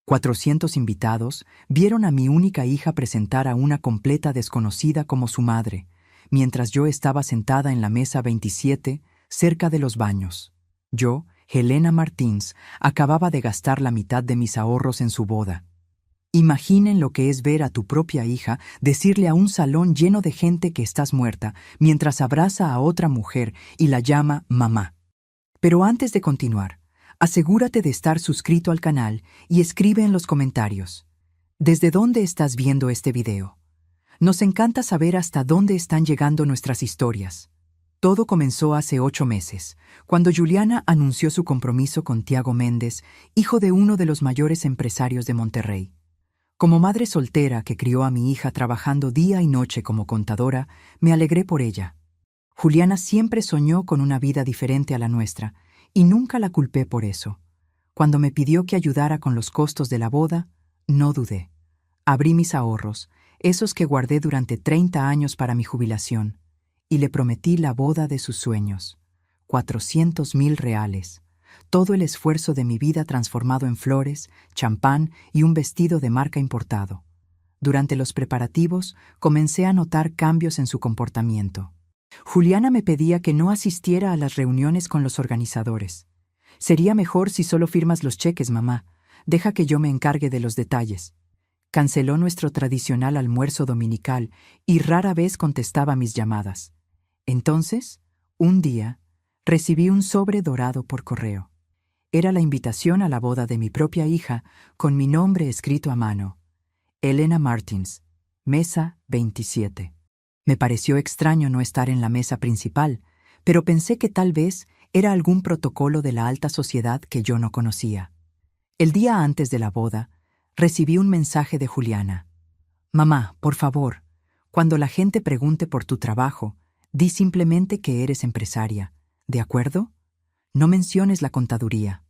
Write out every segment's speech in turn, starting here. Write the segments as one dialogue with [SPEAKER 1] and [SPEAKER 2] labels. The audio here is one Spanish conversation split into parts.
[SPEAKER 1] 400 invitados vieron a mi única hija presentar a una completa desconocida como su madre, mientras yo estaba sentada en la mesa 27, cerca de los baños. Yo, Helena Martins, acababa de gastar la mitad de mis ahorros en su boda. Imaginen lo que es ver a tu propia hija decirle a un salón lleno de gente que estás muerta, mientras abraza a otra mujer y la llama mamá. Pero antes de continuar, asegúrate de estar suscrito al canal y escribe en los comentarios: ¿desde dónde estás viendo este video? Nos encanta saber hasta dónde están llegando nuestras historias. Todo comenzó hace 8 meses, cuando Juliana anunció su compromiso con Tiago Méndez, hijo de uno de los mayores empresarios de Monterrey. Como madre soltera que crió a mi hija trabajando día y noche como contadora, me alegré por ella. Juliana siempre soñó con una vida diferente a la nuestra, y nunca la culpé por eso. Cuando me pidió que ayudara con los costos de la boda, no dudé. Abrí mis ahorros, esos que guardé durante 30 años para mi jubilación, y le prometí la boda de sus sueños. 400,000 reales. Todo el esfuerzo de mi vida transformado en flores, champán y un vestido de marca importado. Durante los preparativos, comencé a notar cambios en su comportamiento. Juliana me pedía que no asistiera a las reuniones con los organizadores. «Sería mejor si solo firmas los cheques, mamá. Deja que yo me encargue de los detalles». Canceló nuestro tradicional almuerzo dominical y rara vez contestaba mis llamadas. Entonces, un día, recibí un sobre dorado por correo. Era la invitación a la boda de mi propia hija, con mi nombre escrito a mano: Helena Martins, mesa 27. Me pareció extraño no estar en la mesa principal, pero pensé que tal vez era algún protocolo de la alta sociedad que yo no conocía. El día antes de la boda, recibí un mensaje de Juliana. «Mamá, por favor, cuando la gente pregunte por tu trabajo, di simplemente que eres empresaria, ¿de acuerdo? No menciones la contaduría».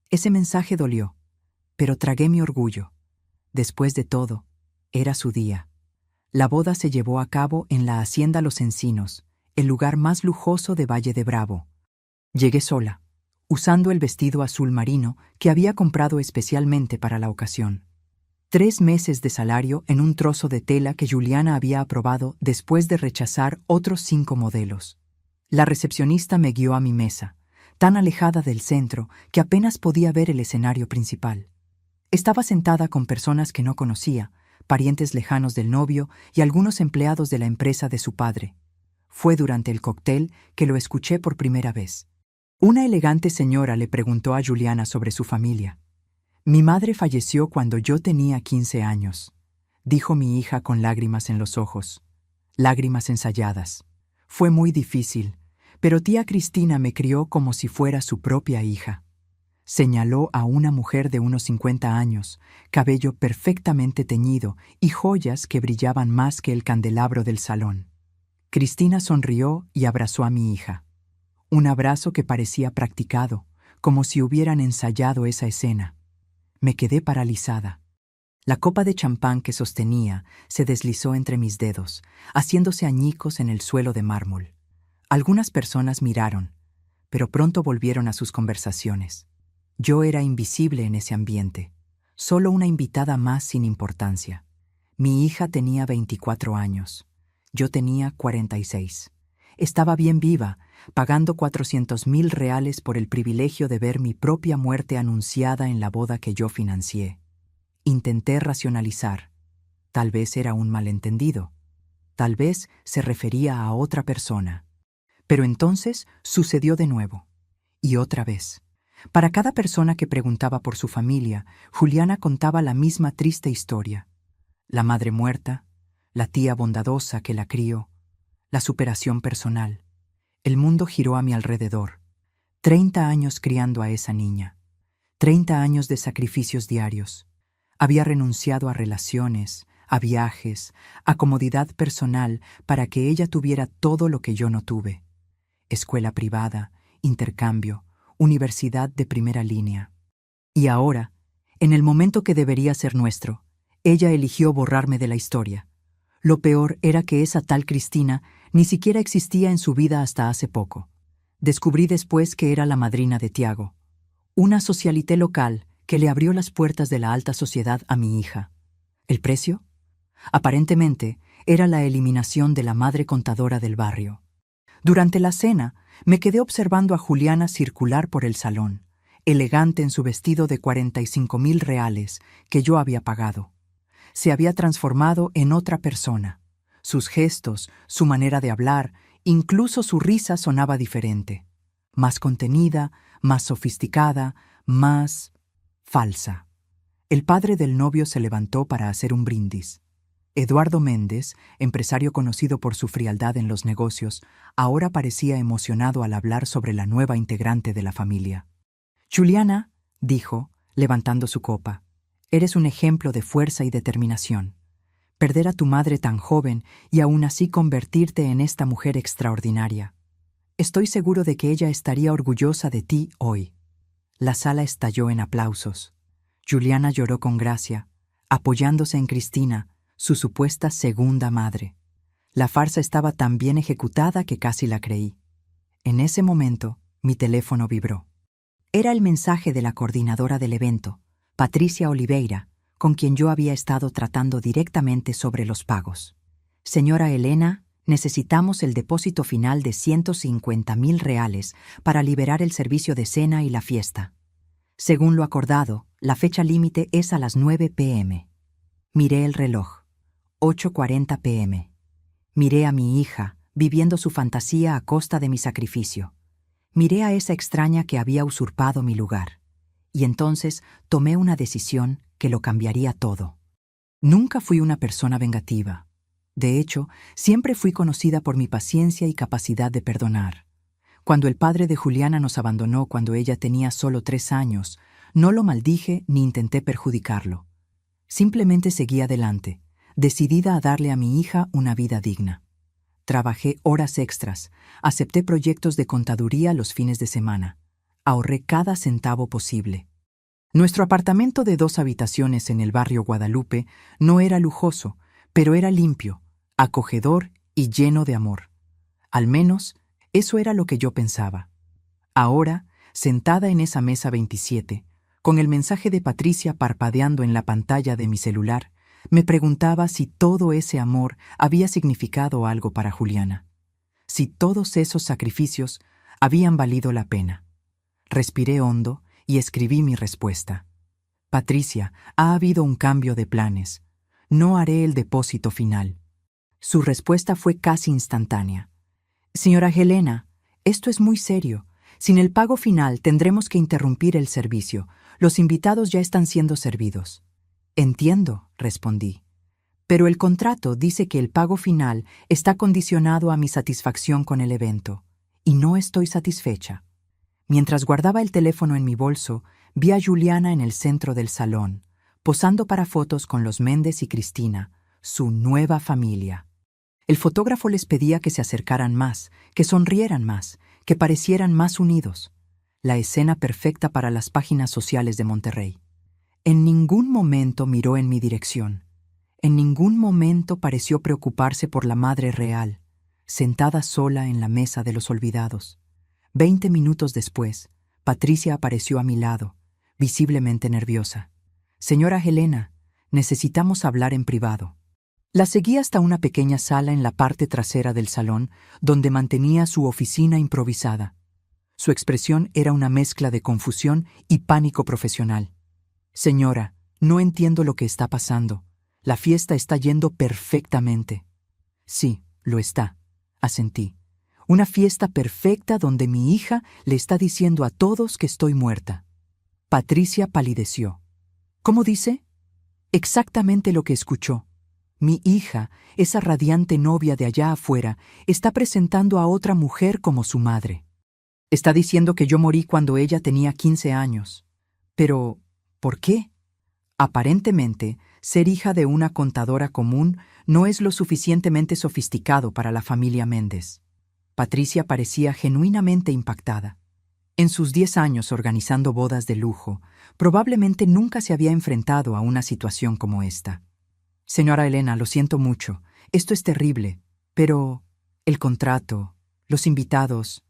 [SPEAKER 1] Ese mensaje dolió, pero tragué mi orgullo. Después de todo, era su día. La boda se llevó a cabo en la Hacienda Los Encinos, el lugar más lujoso de Valle de Bravo. Llegué sola, usando el vestido azul marino que había comprado especialmente para la ocasión. 3 meses de salario en un trozo de tela que Juliana había aprobado después de rechazar otros 5 modelos. La recepcionista me guió a mi mesa, tan alejada del centro que apenas podía ver el escenario principal. Estaba sentada con personas que no conocía, parientes lejanos del novio y algunos empleados de la empresa de su padre. Fue durante el cóctel que lo escuché por primera vez. Una elegante señora le preguntó a Juliana sobre su familia. «Mi madre falleció cuando yo tenía 15 años», dijo mi hija con lágrimas en los ojos. Lágrimas ensayadas. «Fue muy difícil, pero tía Cristina me crió como si fuera su propia hija». Señaló a una mujer de unos 50 años, cabello perfectamente teñido y joyas que brillaban más que el candelabro del salón. Cristina sonrió y abrazó a mi hija. Un abrazo que parecía practicado, como si hubieran ensayado esa escena. Me quedé paralizada. La copa de champán que sostenía se deslizó entre mis dedos, haciéndose añicos en el suelo de mármol. Algunas personas miraron, pero pronto volvieron a sus conversaciones. Yo era invisible en ese ambiente, solo una invitada más sin importancia. Mi hija tenía 24 años. Yo tenía 46. Estaba bien viva, pagando 400,000 reales por el privilegio de ver mi propia muerte anunciada en la boda que yo financié. Intenté racionalizar. Tal vez era un malentendido. Tal vez se refería a otra persona. Pero entonces sucedió de nuevo. Y otra vez. Para cada persona que preguntaba por su familia, Juliana contaba la misma triste historia. La madre muerta, la tía bondadosa que la crió, la superación personal. El mundo giró a mi alrededor. 30 años criando a esa niña. 30 años de sacrificios diarios. Había renunciado a relaciones, a viajes, a comodidad personal para que ella tuviera todo lo que yo no tuve. Escuela privada, intercambio, universidad de primera línea. Y ahora, en el momento que debería ser nuestro, ella eligió borrarme de la historia. Lo peor era que esa tal Cristina ni siquiera existía en su vida hasta hace poco. Descubrí después que era la madrina de Tiago, una socialité local que le abrió las puertas de la alta sociedad a mi hija. ¿El precio? Aparentemente, era la eliminación de la madre contadora del barrio. Durante la cena, me quedé observando a Juliana circular por el salón, elegante en su vestido de 45,000 reales que yo había pagado. Se había transformado en otra persona. Sus gestos, su manera de hablar, incluso su risa sonaba diferente. Más contenida, más sofisticada, más falsa. El padre del novio se levantó para hacer un brindis. Eduardo Méndez, empresario conocido por su frialdad en los negocios, ahora parecía emocionado al hablar sobre la nueva integrante de la familia. «Juliana», dijo, levantando su copa, «eres un ejemplo de fuerza y determinación. Perder a tu madre tan joven y aún así convertirte en esta mujer extraordinaria. Estoy seguro de que ella estaría orgullosa de ti hoy». La sala estalló en aplausos. Juliana lloró con gracia, apoyándose en Cristina, su supuesta segunda madre. La farsa estaba tan bien ejecutada que casi la creí. En ese momento, mi teléfono vibró. Era el mensaje de la coordinadora del evento, Patricia Oliveira, con quien yo había estado tratando directamente sobre los pagos. «Señora Elena, necesitamos el depósito final de 150,000 reales para liberar el servicio de cena y la fiesta. Según lo acordado, la fecha límite es a las 9 p.m. Miré el reloj. 8:40 p.m. Miré a mi hija, viviendo su fantasía a costa de mi sacrificio. Miré a esa extraña que había usurpado mi lugar. Y entonces tomé una decisión que lo cambiaría todo. Nunca fui una persona vengativa. De hecho, siempre fui conocida por mi paciencia y capacidad de perdonar. Cuando el padre de Juliana nos abandonó cuando ella tenía solo 3 años, no lo maldije ni intenté perjudicarlo. Simplemente seguí adelante, decidida a darle a mi hija una vida digna. Trabajé horas extras, acepté proyectos de contaduría los fines de semana. Ahorré cada centavo posible. Nuestro apartamento de 2 habitaciones en el barrio Guadalupe no era lujoso, pero era limpio, acogedor y lleno de amor. Al menos, eso era lo que yo pensaba. Ahora, sentada en esa mesa 27, con el mensaje de Patricia parpadeando en la pantalla de mi celular, me preguntaba si todo ese amor había significado algo para Juliana, si todos esos sacrificios habían valido la pena. Respiré hondo y escribí mi respuesta. «Patricia, ha habido un cambio de planes. No haré el depósito final». Su respuesta fue casi instantánea. «Señora Helena, esto es muy serio. Sin el pago final tendremos que interrumpir el servicio. Los invitados ya están siendo servidos». «Entiendo», respondí. «Pero el contrato dice que el pago final está condicionado a mi satisfacción con el evento, y no estoy satisfecha». Mientras guardaba el teléfono en mi bolso, vi a Juliana en el centro del salón, posando para fotos con los Méndez y Cristina, su nueva familia. El fotógrafo les pedía que se acercaran más, que sonrieran más, que parecieran más unidos. La escena perfecta para las páginas sociales de Monterrey. En ningún momento miró en mi dirección. En ningún momento pareció preocuparse por la madre real, sentada sola en la mesa de los olvidados. 20 minutos después, Patricia apareció a mi lado, visiblemente nerviosa. «Señora Helena, necesitamos hablar en privado». La seguí hasta una pequeña sala en la parte trasera del salón, donde mantenía su oficina improvisada. Su expresión era una mezcla de confusión y pánico profesional. «Señora, no entiendo lo que está pasando. La fiesta está yendo perfectamente». «Sí, lo está», asentí. «Una fiesta perfecta donde mi hija le está diciendo a todos que estoy muerta». Patricia palideció. «¿Cómo dice?» «Exactamente lo que escuchó. Mi hija, esa radiante novia de allá afuera, está presentando a otra mujer como su madre. Está diciendo que yo morí cuando ella tenía 15 años. Pero, ¿por qué? Aparentemente, ser hija de una contadora común no es lo suficientemente sofisticado para la familia Méndez». Patricia parecía genuinamente impactada. En sus 10 años organizando bodas de lujo, probablemente nunca se había enfrentado a una situación como esta. «Señora Elena, lo siento mucho. Esto es terrible. Pero el contrato, los invitados...»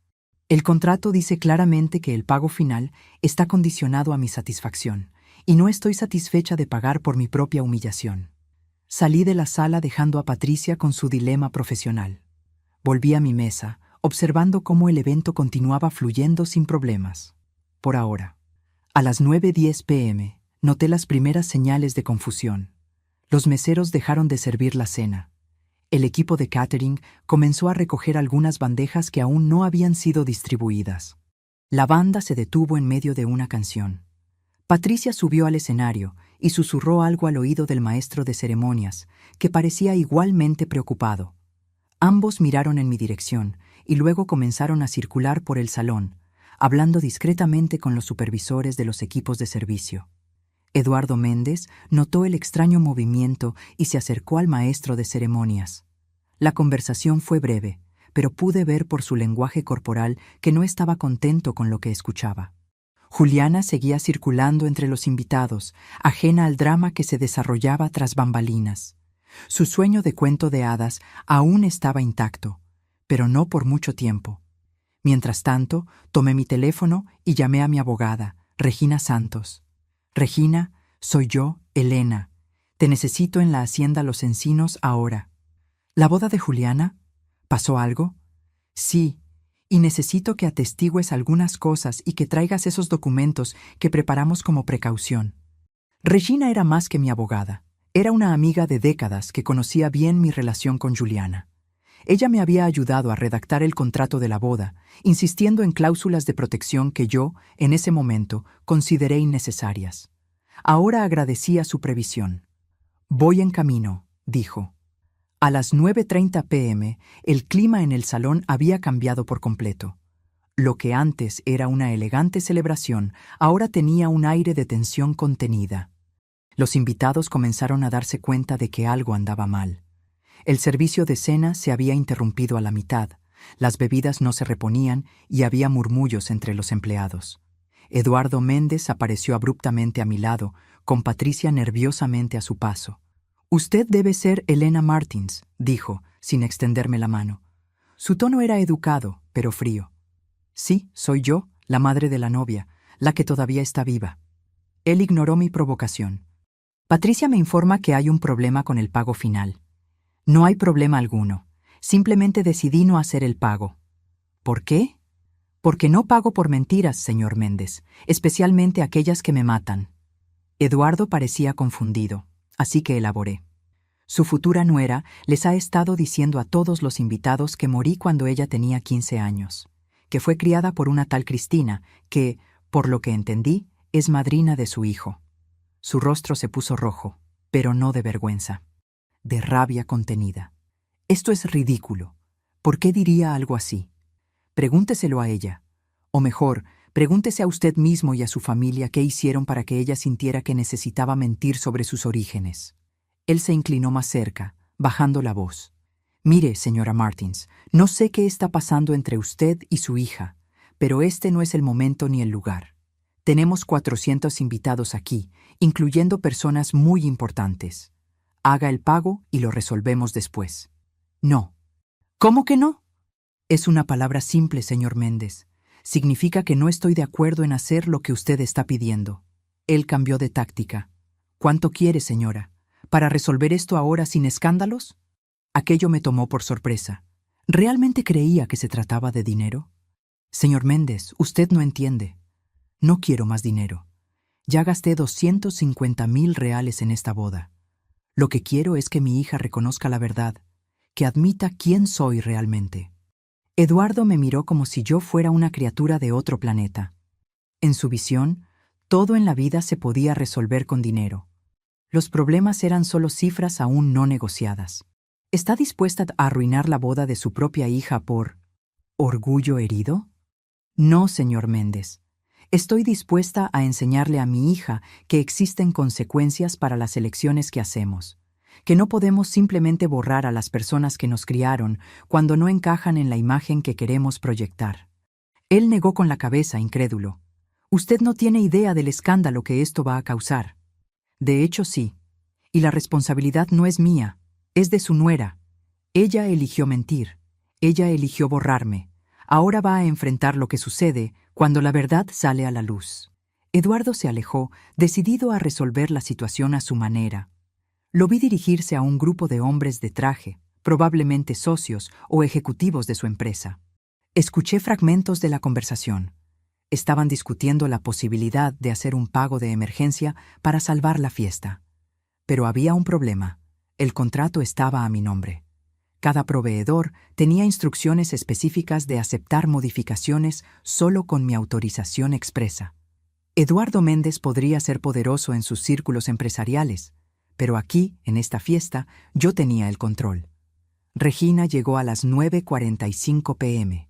[SPEAKER 1] «El contrato dice claramente que el pago final está condicionado a mi satisfacción, y no estoy satisfecha de pagar por mi propia humillación. Salí de la sala dejando a Patricia con su dilema profesional. Volví a mi mesa, observando cómo el evento continuaba fluyendo sin problemas. Por ahora. A las 9:10 p.m., noté las primeras señales de confusión. Los meseros dejaron de servir la cena. El equipo de catering comenzó a recoger algunas bandejas que aún no habían sido distribuidas. La banda se detuvo en medio de una canción. Patricia subió al escenario y susurró algo al oído del maestro de ceremonias, que parecía igualmente preocupado. Ambos miraron en mi dirección y luego comenzaron a circular por el salón, hablando discretamente con los supervisores de los equipos de servicio. Eduardo Méndez notó el extraño movimiento y se acercó al maestro de ceremonias. La conversación fue breve, pero pude ver por su lenguaje corporal que no estaba contento con lo que escuchaba. Juliana seguía circulando entre los invitados, ajena al drama que se desarrollaba tras bambalinas. Su sueño de cuento de hadas aún estaba intacto, pero no por mucho tiempo. Mientras tanto, tomé mi teléfono y llamé a mi abogada, Regina Santos. Regina, soy yo, Elena. Te necesito en la Hacienda Los Encinos ahora. ¿La boda de Juliana? ¿Pasó algo? Sí, y necesito que atestigües algunas cosas y que traigas esos documentos que preparamos como precaución. Regina era más que mi abogada. Era una amiga de décadas que conocía bien mi relación con Juliana. Ella me había ayudado a redactar el contrato de la boda, insistiendo en cláusulas de protección que yo, en ese momento, consideré innecesarias. Ahora agradecía su previsión. «Voy en camino», dijo. A las 9:30 p.m., el clima en el salón había cambiado por completo. Lo que antes era una elegante celebración, ahora tenía un aire de tensión contenida. Los invitados comenzaron a darse cuenta de que algo andaba mal. El servicio de cena se había interrumpido a la mitad, las bebidas no se reponían y había murmullos entre los empleados. Eduardo Méndez apareció abruptamente a mi lado, con Patricia nerviosamente a su paso. «Usted debe ser Elena Martins», dijo, sin extenderme la mano. Su tono era educado, pero frío. «Sí, soy yo, la madre de la novia, la que todavía está viva». Él ignoró mi provocación. «Patricia me informa que hay un problema con el pago final». «No hay problema alguno. Simplemente decidí no hacer el pago». «¿Por qué?» «Porque no pago por mentiras, señor Méndez, especialmente aquellas que me matan». Eduardo parecía confundido, así que elaboré. Su futura nuera les ha estado diciendo a todos los invitados que morí cuando ella tenía 15 años, que fue criada por una tal Cristina, que, por lo que entendí, es madrina de su hijo. Su rostro se puso rojo, pero no de vergüenza, de rabia contenida. «Esto es ridículo. ¿Por qué diría algo así? Pregúnteselo a ella. O mejor, pregúntese a usted mismo y a su familia qué hicieron para que ella sintiera que necesitaba mentir sobre sus orígenes». Él se inclinó más cerca, bajando la voz. «Mire, señora Martins, no sé qué está pasando entre usted y su hija, pero este no es el momento ni el lugar. Tenemos 400 invitados aquí, incluyendo personas muy importantes. Haga el pago y lo resolvemos después». «No». «¿Cómo que no?» «Es una palabra simple, señor Méndez. Significa que no estoy de acuerdo en hacer lo que usted está pidiendo». Él cambió de táctica. «¿Cuánto quiere, señora? ¿Para resolver esto ahora sin escándalos?» Aquello me tomó por sorpresa. ¿Realmente creía que se trataba de dinero? «Señor Méndez, usted no entiende. No quiero más dinero. Ya gasté 250,000 reales en esta boda. Lo que quiero es que mi hija reconozca la verdad, que admita quién soy realmente». Eduardo me miró como si yo fuera una criatura de otro planeta. En su visión, todo en la vida se podía resolver con dinero. Los problemas eran solo cifras aún no negociadas. ¿Está dispuesta a arruinar la boda de su propia hija por orgullo herido? No, señor Méndez. Estoy dispuesta a enseñarle a mi hija que existen consecuencias para las elecciones que hacemos, que no podemos simplemente borrar a las personas que nos criaron cuando no encajan en la imagen que queremos proyectar. Él negó con la cabeza, incrédulo. «Usted no tiene idea del escándalo que esto va a causar». «De hecho, sí. Y la responsabilidad no es mía, es de su nuera. Ella eligió mentir. Ella eligió borrarme. Ahora va a enfrentar lo que sucede cuando la verdad sale a la luz». Eduardo se alejó, decidido a resolver la situación a su manera. Lo vi dirigirse a un grupo de hombres de traje, probablemente socios o ejecutivos de su empresa. Escuché fragmentos de la conversación. Estaban discutiendo la posibilidad de hacer un pago de emergencia para salvar la fiesta. Pero había un problema. El contrato estaba a mi nombre. Cada proveedor tenía instrucciones específicas de aceptar modificaciones solo con mi autorización expresa. Eduardo Méndez podría ser poderoso en sus círculos empresariales, pero aquí, en esta fiesta, yo tenía el control. Regina llegó a las 9:45 p.m.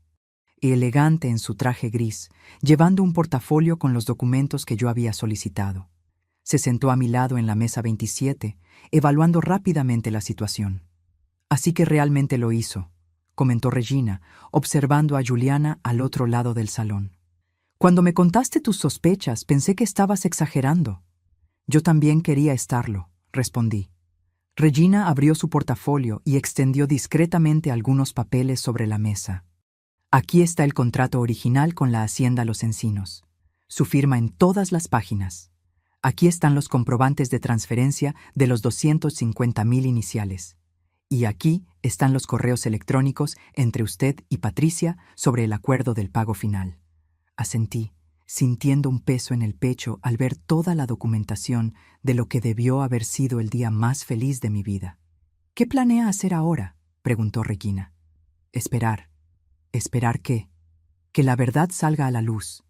[SPEAKER 1] elegante en su traje gris, llevando un portafolio con los documentos que yo había solicitado. Se sentó a mi lado en la mesa 27, evaluando rápidamente la situación. «Así que realmente lo hizo», comentó Regina, observando a Juliana al otro lado del salón. «Cuando me contaste tus sospechas, pensé que estabas exagerando». «Yo también quería estarlo», respondí. Regina abrió su portafolio y extendió discretamente algunos papeles sobre la mesa. «Aquí está el contrato original con la Hacienda Los Encinos. Su firma en todas las páginas. Aquí están los comprobantes de transferencia de los 250,000 iniciales. Y aquí están los correos electrónicos entre usted y Patricia sobre el acuerdo del pago final». Asentí, sintiendo un peso en el pecho al ver toda la documentación de lo que debió haber sido el día más feliz de mi vida. «¿Qué planea hacer ahora?», preguntó Regina. «Esperar». «¿Esperar qué?». «Que la verdad salga a la luz.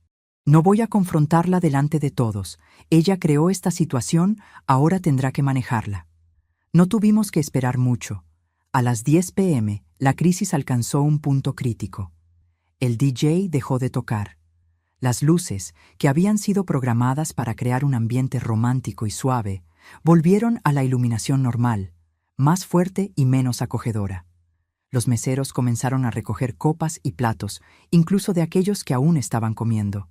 [SPEAKER 1] No voy a confrontarla delante de todos. Ella creó esta situación, ahora tendrá que manejarla». No tuvimos que esperar mucho. A las 10 p.m., la crisis alcanzó un punto crítico. El DJ dejó de tocar. Las luces, que habían sido programadas para crear un ambiente romántico y suave, volvieron a la iluminación normal, más fuerte y menos acogedora. Los meseros comenzaron a recoger copas y platos, incluso de aquellos que aún estaban comiendo.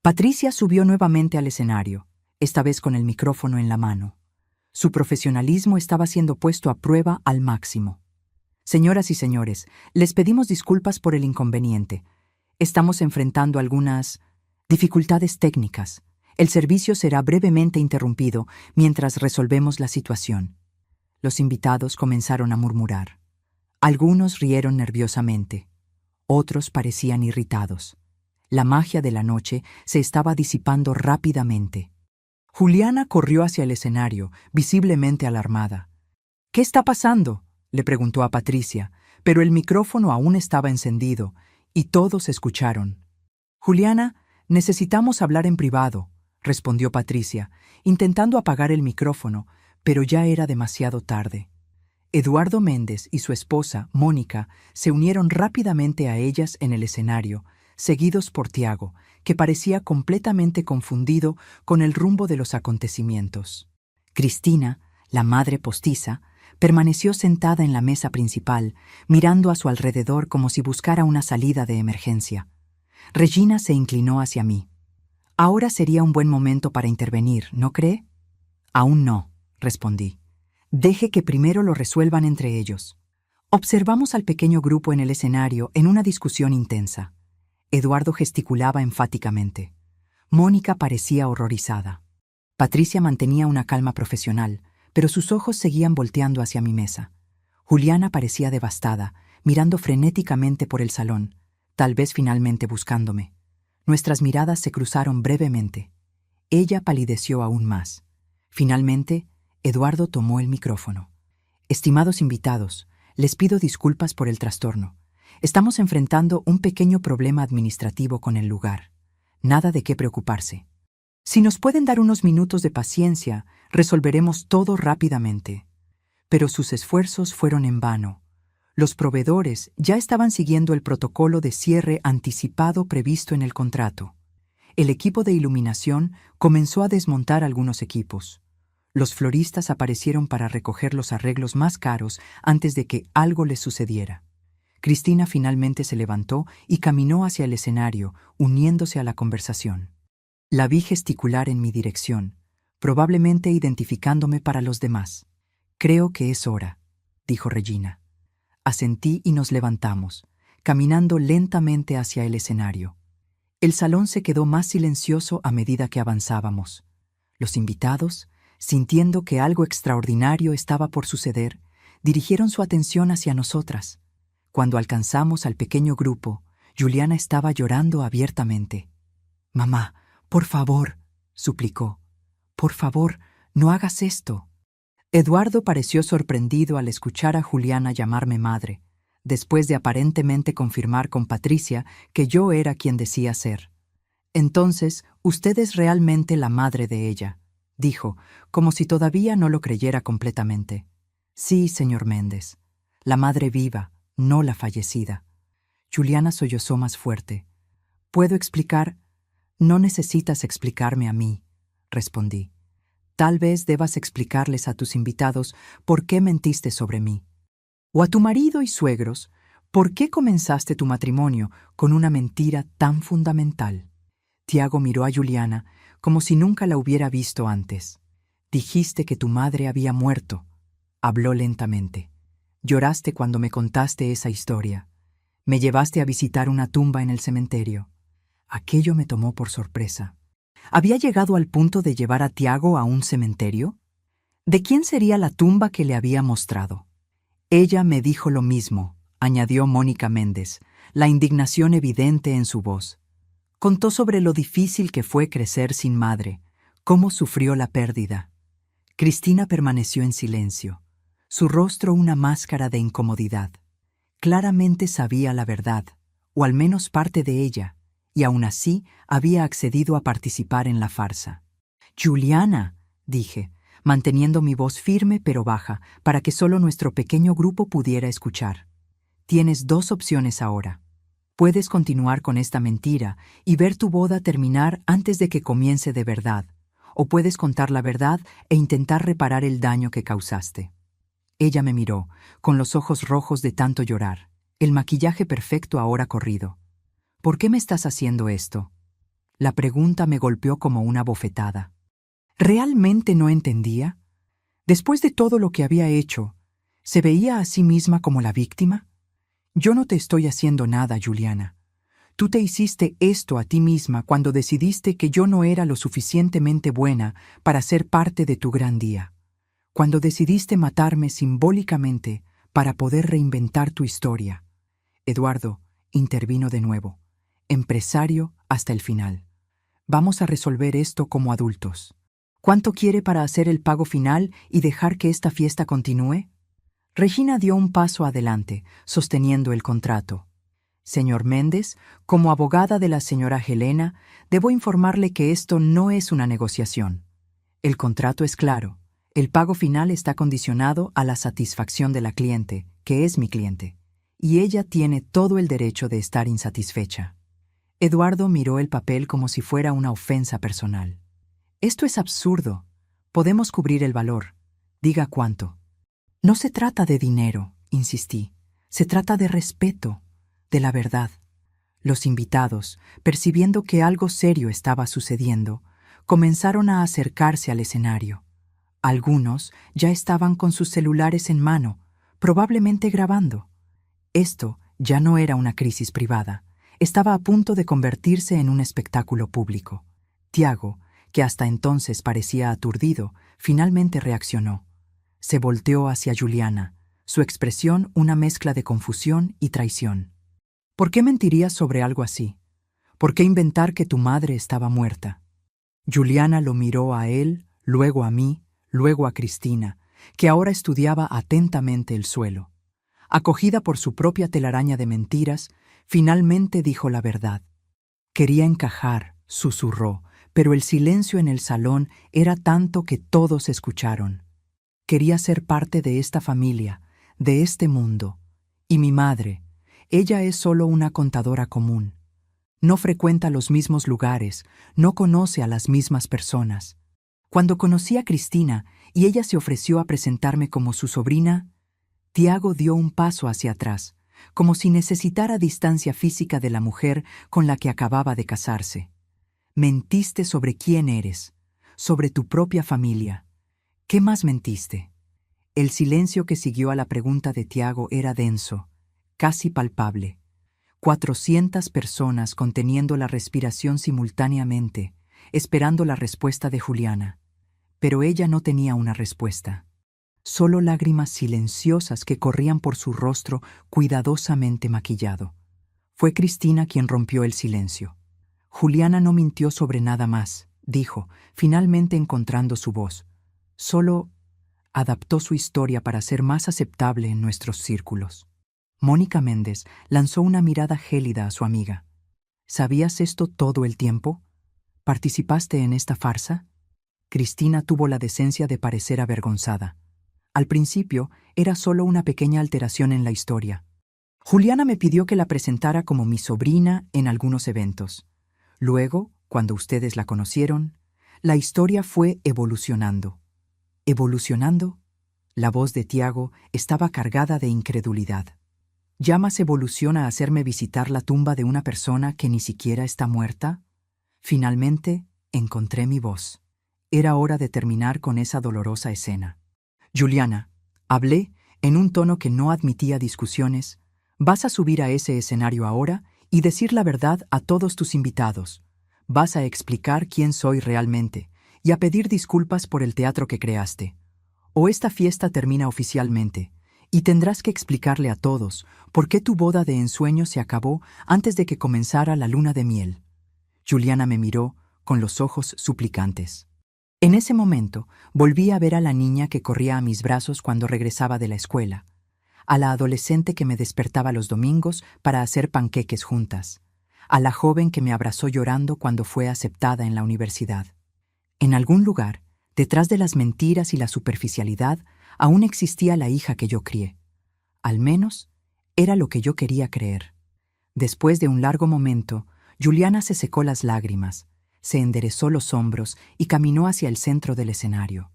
[SPEAKER 1] Patricia subió nuevamente al escenario, esta vez con el micrófono en la mano. Su profesionalismo estaba siendo puesto a prueba al máximo. «Señoras y señores, les pedimos disculpas por el inconveniente. Estamos enfrentando algunas dificultades técnicas. El servicio será brevemente interrumpido mientras resolvemos la situación». Los invitados comenzaron a murmurar. Algunos rieron nerviosamente. Otros parecían irritados. La magia de la noche se estaba disipando rápidamente. Juliana corrió hacia el escenario, visiblemente alarmada. «¿Qué está pasando?», le preguntó a Patricia, pero el micrófono aún estaba encendido, y todos escucharon. «Juliana, necesitamos hablar en privado», respondió Patricia, intentando apagar el micrófono, pero ya era demasiado tarde. Eduardo Méndez y su esposa, Mónica, se unieron rápidamente a ellas en el escenario, seguidos por Tiago, que parecía completamente confundido con el rumbo de los acontecimientos. Cristina, la madre postiza, permaneció sentada en la mesa principal, mirando a su alrededor como si buscara una salida de emergencia. Regina se inclinó hacia mí. «Ahora sería un buen momento para intervenir, ¿no cree?». «Aún no», respondí. «Deje que primero lo resuelvan entre ellos». Observamos al pequeño grupo en el escenario en una discusión intensa. Eduardo gesticulaba enfáticamente. Mónica parecía horrorizada. Patricia mantenía una calma profesional, pero sus ojos seguían volteando hacia mi mesa. Juliana parecía devastada, mirando frenéticamente por el salón, tal vez finalmente buscándome. Nuestras miradas se cruzaron brevemente. Ella palideció aún más. Finalmente, Eduardo tomó el micrófono. «Estimados invitados, les pido disculpas por el trastorno. Estamos enfrentando un pequeño problema administrativo con el lugar. Nada de qué preocuparse. Si nos pueden dar unos minutos de paciencia, resolveremos todo rápidamente». Pero sus esfuerzos fueron en vano. Los proveedores ya estaban siguiendo el protocolo de cierre anticipado previsto en el contrato. El equipo de iluminación comenzó a desmontar algunos equipos. Los floristas aparecieron para recoger los arreglos más caros antes de que algo les sucediera. Cristina finalmente se levantó y caminó hacia el escenario, uniéndose a la conversación. La vi gesticular en mi dirección, probablemente identificándome para los demás. «Creo que es hora», dijo Regina. Asentí y nos levantamos, caminando lentamente hacia el escenario. El salón se quedó más silencioso a medida que avanzábamos. Los invitados, sintiendo que algo extraordinario estaba por suceder, dirigieron su atención hacia nosotras. Cuando alcanzamos al pequeño grupo, Juliana estaba llorando abiertamente. «Mamá, por favor», suplicó. «Por favor, no hagas esto». Eduardo pareció sorprendido al escuchar a Juliana llamarme madre, después de aparentemente confirmar con Patricia que yo era quien decía ser. «Entonces, usted es realmente la madre de ella», dijo, como si todavía no lo creyera completamente. «Sí, señor Méndez, la madre viva, no la fallecida». Juliana sollozó más fuerte. «¿Puedo explicar?» «No necesitas explicarme a mí», respondí. «Tal vez debas explicarles a tus invitados por qué mentiste sobre mí. O a tu marido y suegros, ¿por qué comenzaste tu matrimonio con una mentira tan fundamental?» Tiago miró a Juliana como si nunca la hubiera visto antes. «Dijiste que tu madre había muerto», habló lentamente. «Lloraste cuando me contaste esa historia. Me llevaste a visitar una tumba en el cementerio». Aquello me tomó por sorpresa. ¿Había llegado al punto de llevar a Tiago a un cementerio? ¿De quién sería la tumba que le había mostrado? «Ella me dijo lo mismo», añadió Mónica Méndez, la indignación evidente en su voz. Contó sobre lo difícil que fue crecer sin madre, cómo sufrió la pérdida. Cristina permaneció en silencio, su rostro una máscara de incomodidad. Claramente sabía la verdad, o al menos parte de ella, y aún así había accedido a participar en la farsa. «Juliana», dije, manteniendo mi voz firme pero baja para que solo nuestro pequeño grupo pudiera escuchar. «Tienes dos opciones ahora. Puedes continuar con esta mentira y ver tu boda terminar antes de que comience de verdad, o puedes contar la verdad e intentar reparar el daño que causaste». Ella me miró, con los ojos rojos de tanto llorar, el maquillaje perfecto ahora corrido. «¿Por qué me estás haciendo esto?». La pregunta me golpeó como una bofetada. ¿Realmente no entendía? Después de todo lo que había hecho, ¿se veía a sí misma como la víctima? «Yo no te estoy haciendo nada, Juliana. Tú te hiciste esto a ti misma cuando decidiste que yo no era lo suficientemente buena para ser parte de tu gran día. Cuando decidiste matarme simbólicamente para poder reinventar tu historia». Eduardo intervino de nuevo, empresario hasta el final. «Vamos a resolver esto como adultos. ¿Cuánto quiere para hacer el pago final y dejar que esta fiesta continúe?». Regina dio un paso adelante, sosteniendo el contrato. «Señor Méndez, como abogada de la señora Helena, debo informarle que esto no es una negociación. El contrato es claro. El pago final está condicionado a la satisfacción de la cliente, que es mi cliente, y ella tiene todo el derecho de estar insatisfecha». Eduardo miró el papel como si fuera una ofensa personal. «Esto es absurdo. Podemos cubrir el valor. Diga cuánto». «No se trata de dinero», insistí. «Se trata de respeto, de la verdad». Los invitados, percibiendo que algo serio estaba sucediendo, comenzaron a acercarse al escenario. Algunos ya estaban con sus celulares en mano, probablemente grabando. Esto ya no era una crisis privada. Estaba a punto de convertirse en un espectáculo público. Tiago, que hasta entonces parecía aturdido, finalmente reaccionó. Se volteó hacia Juliana, su expresión una mezcla de confusión y traición. «¿Por qué mentirías sobre algo así? ¿Por qué inventar que tu madre estaba muerta?». Juliana lo miró a él, luego a mí, luego a Cristina, que ahora estudiaba atentamente el suelo. Acogida por su propia telaraña de mentiras, finalmente dijo la verdad. Quería encajar, susurró, pero el silencio en el salón era tanto que todos escucharon. Quería ser parte de esta familia, de este mundo. Y mi madre, ella es solo una contadora común. No frecuenta los mismos lugares, no conoce a las mismas personas. Cuando conocí a Cristina y ella se ofreció a presentarme como su sobrina, Tiago dio un paso hacia atrás, como si necesitara distancia física de la mujer con la que acababa de casarse. Mentiste sobre quién eres, sobre tu propia familia. ¿Qué más mentiste? El silencio que siguió a la pregunta de Tiago era denso, casi palpable. 400 personas conteniendo la respiración simultáneamente, esperando la respuesta de Juliana. Pero ella no tenía una respuesta. Solo lágrimas silenciosas que corrían por su rostro cuidadosamente maquillado. Fue Cristina quien rompió el silencio. Juliana no mintió sobre nada más, dijo, finalmente encontrando su voz. Solo adaptó su historia para ser más aceptable en nuestros círculos. Mónica Méndez lanzó una mirada gélida a su amiga. ¿Sabías esto todo el tiempo? ¿Participaste en esta farsa? Cristina tuvo la decencia de parecer avergonzada. Al principio, era solo una pequeña alteración en la historia. Juliana me pidió que la presentara como mi sobrina en algunos eventos. Luego, cuando ustedes la conocieron, la historia fue evolucionando. ¿Evolucionando? La voz de Tiago estaba cargada de incredulidad. ¿Llamas evolución a hacerme visitar la tumba de una persona que ni siquiera está muerta? Finalmente, encontré mi voz. Era hora de terminar con esa dolorosa escena. Juliana, hablé en un tono que no admitía discusiones. Vas a subir a ese escenario ahora y decir la verdad a todos tus invitados. Vas a explicar quién soy realmente y a pedir disculpas por el teatro que creaste. O esta fiesta termina oficialmente y tendrás que explicarle a todos por qué tu boda de ensueño se acabó antes de que comenzara la luna de miel. Juliana me miró con los ojos suplicantes. En ese momento volví a ver a la niña que corría a mis brazos cuando regresaba de la escuela, a la adolescente que me despertaba los domingos para hacer panqueques juntas, a la joven que me abrazó llorando cuando fue aceptada en la universidad. En algún lugar, detrás de las mentiras y la superficialidad, aún existía la hija que yo crié. Al menos, era lo que yo quería creer. Después de un largo momento, Juliana se secó las lágrimas, se enderezó los hombros y caminó hacia el centro del escenario.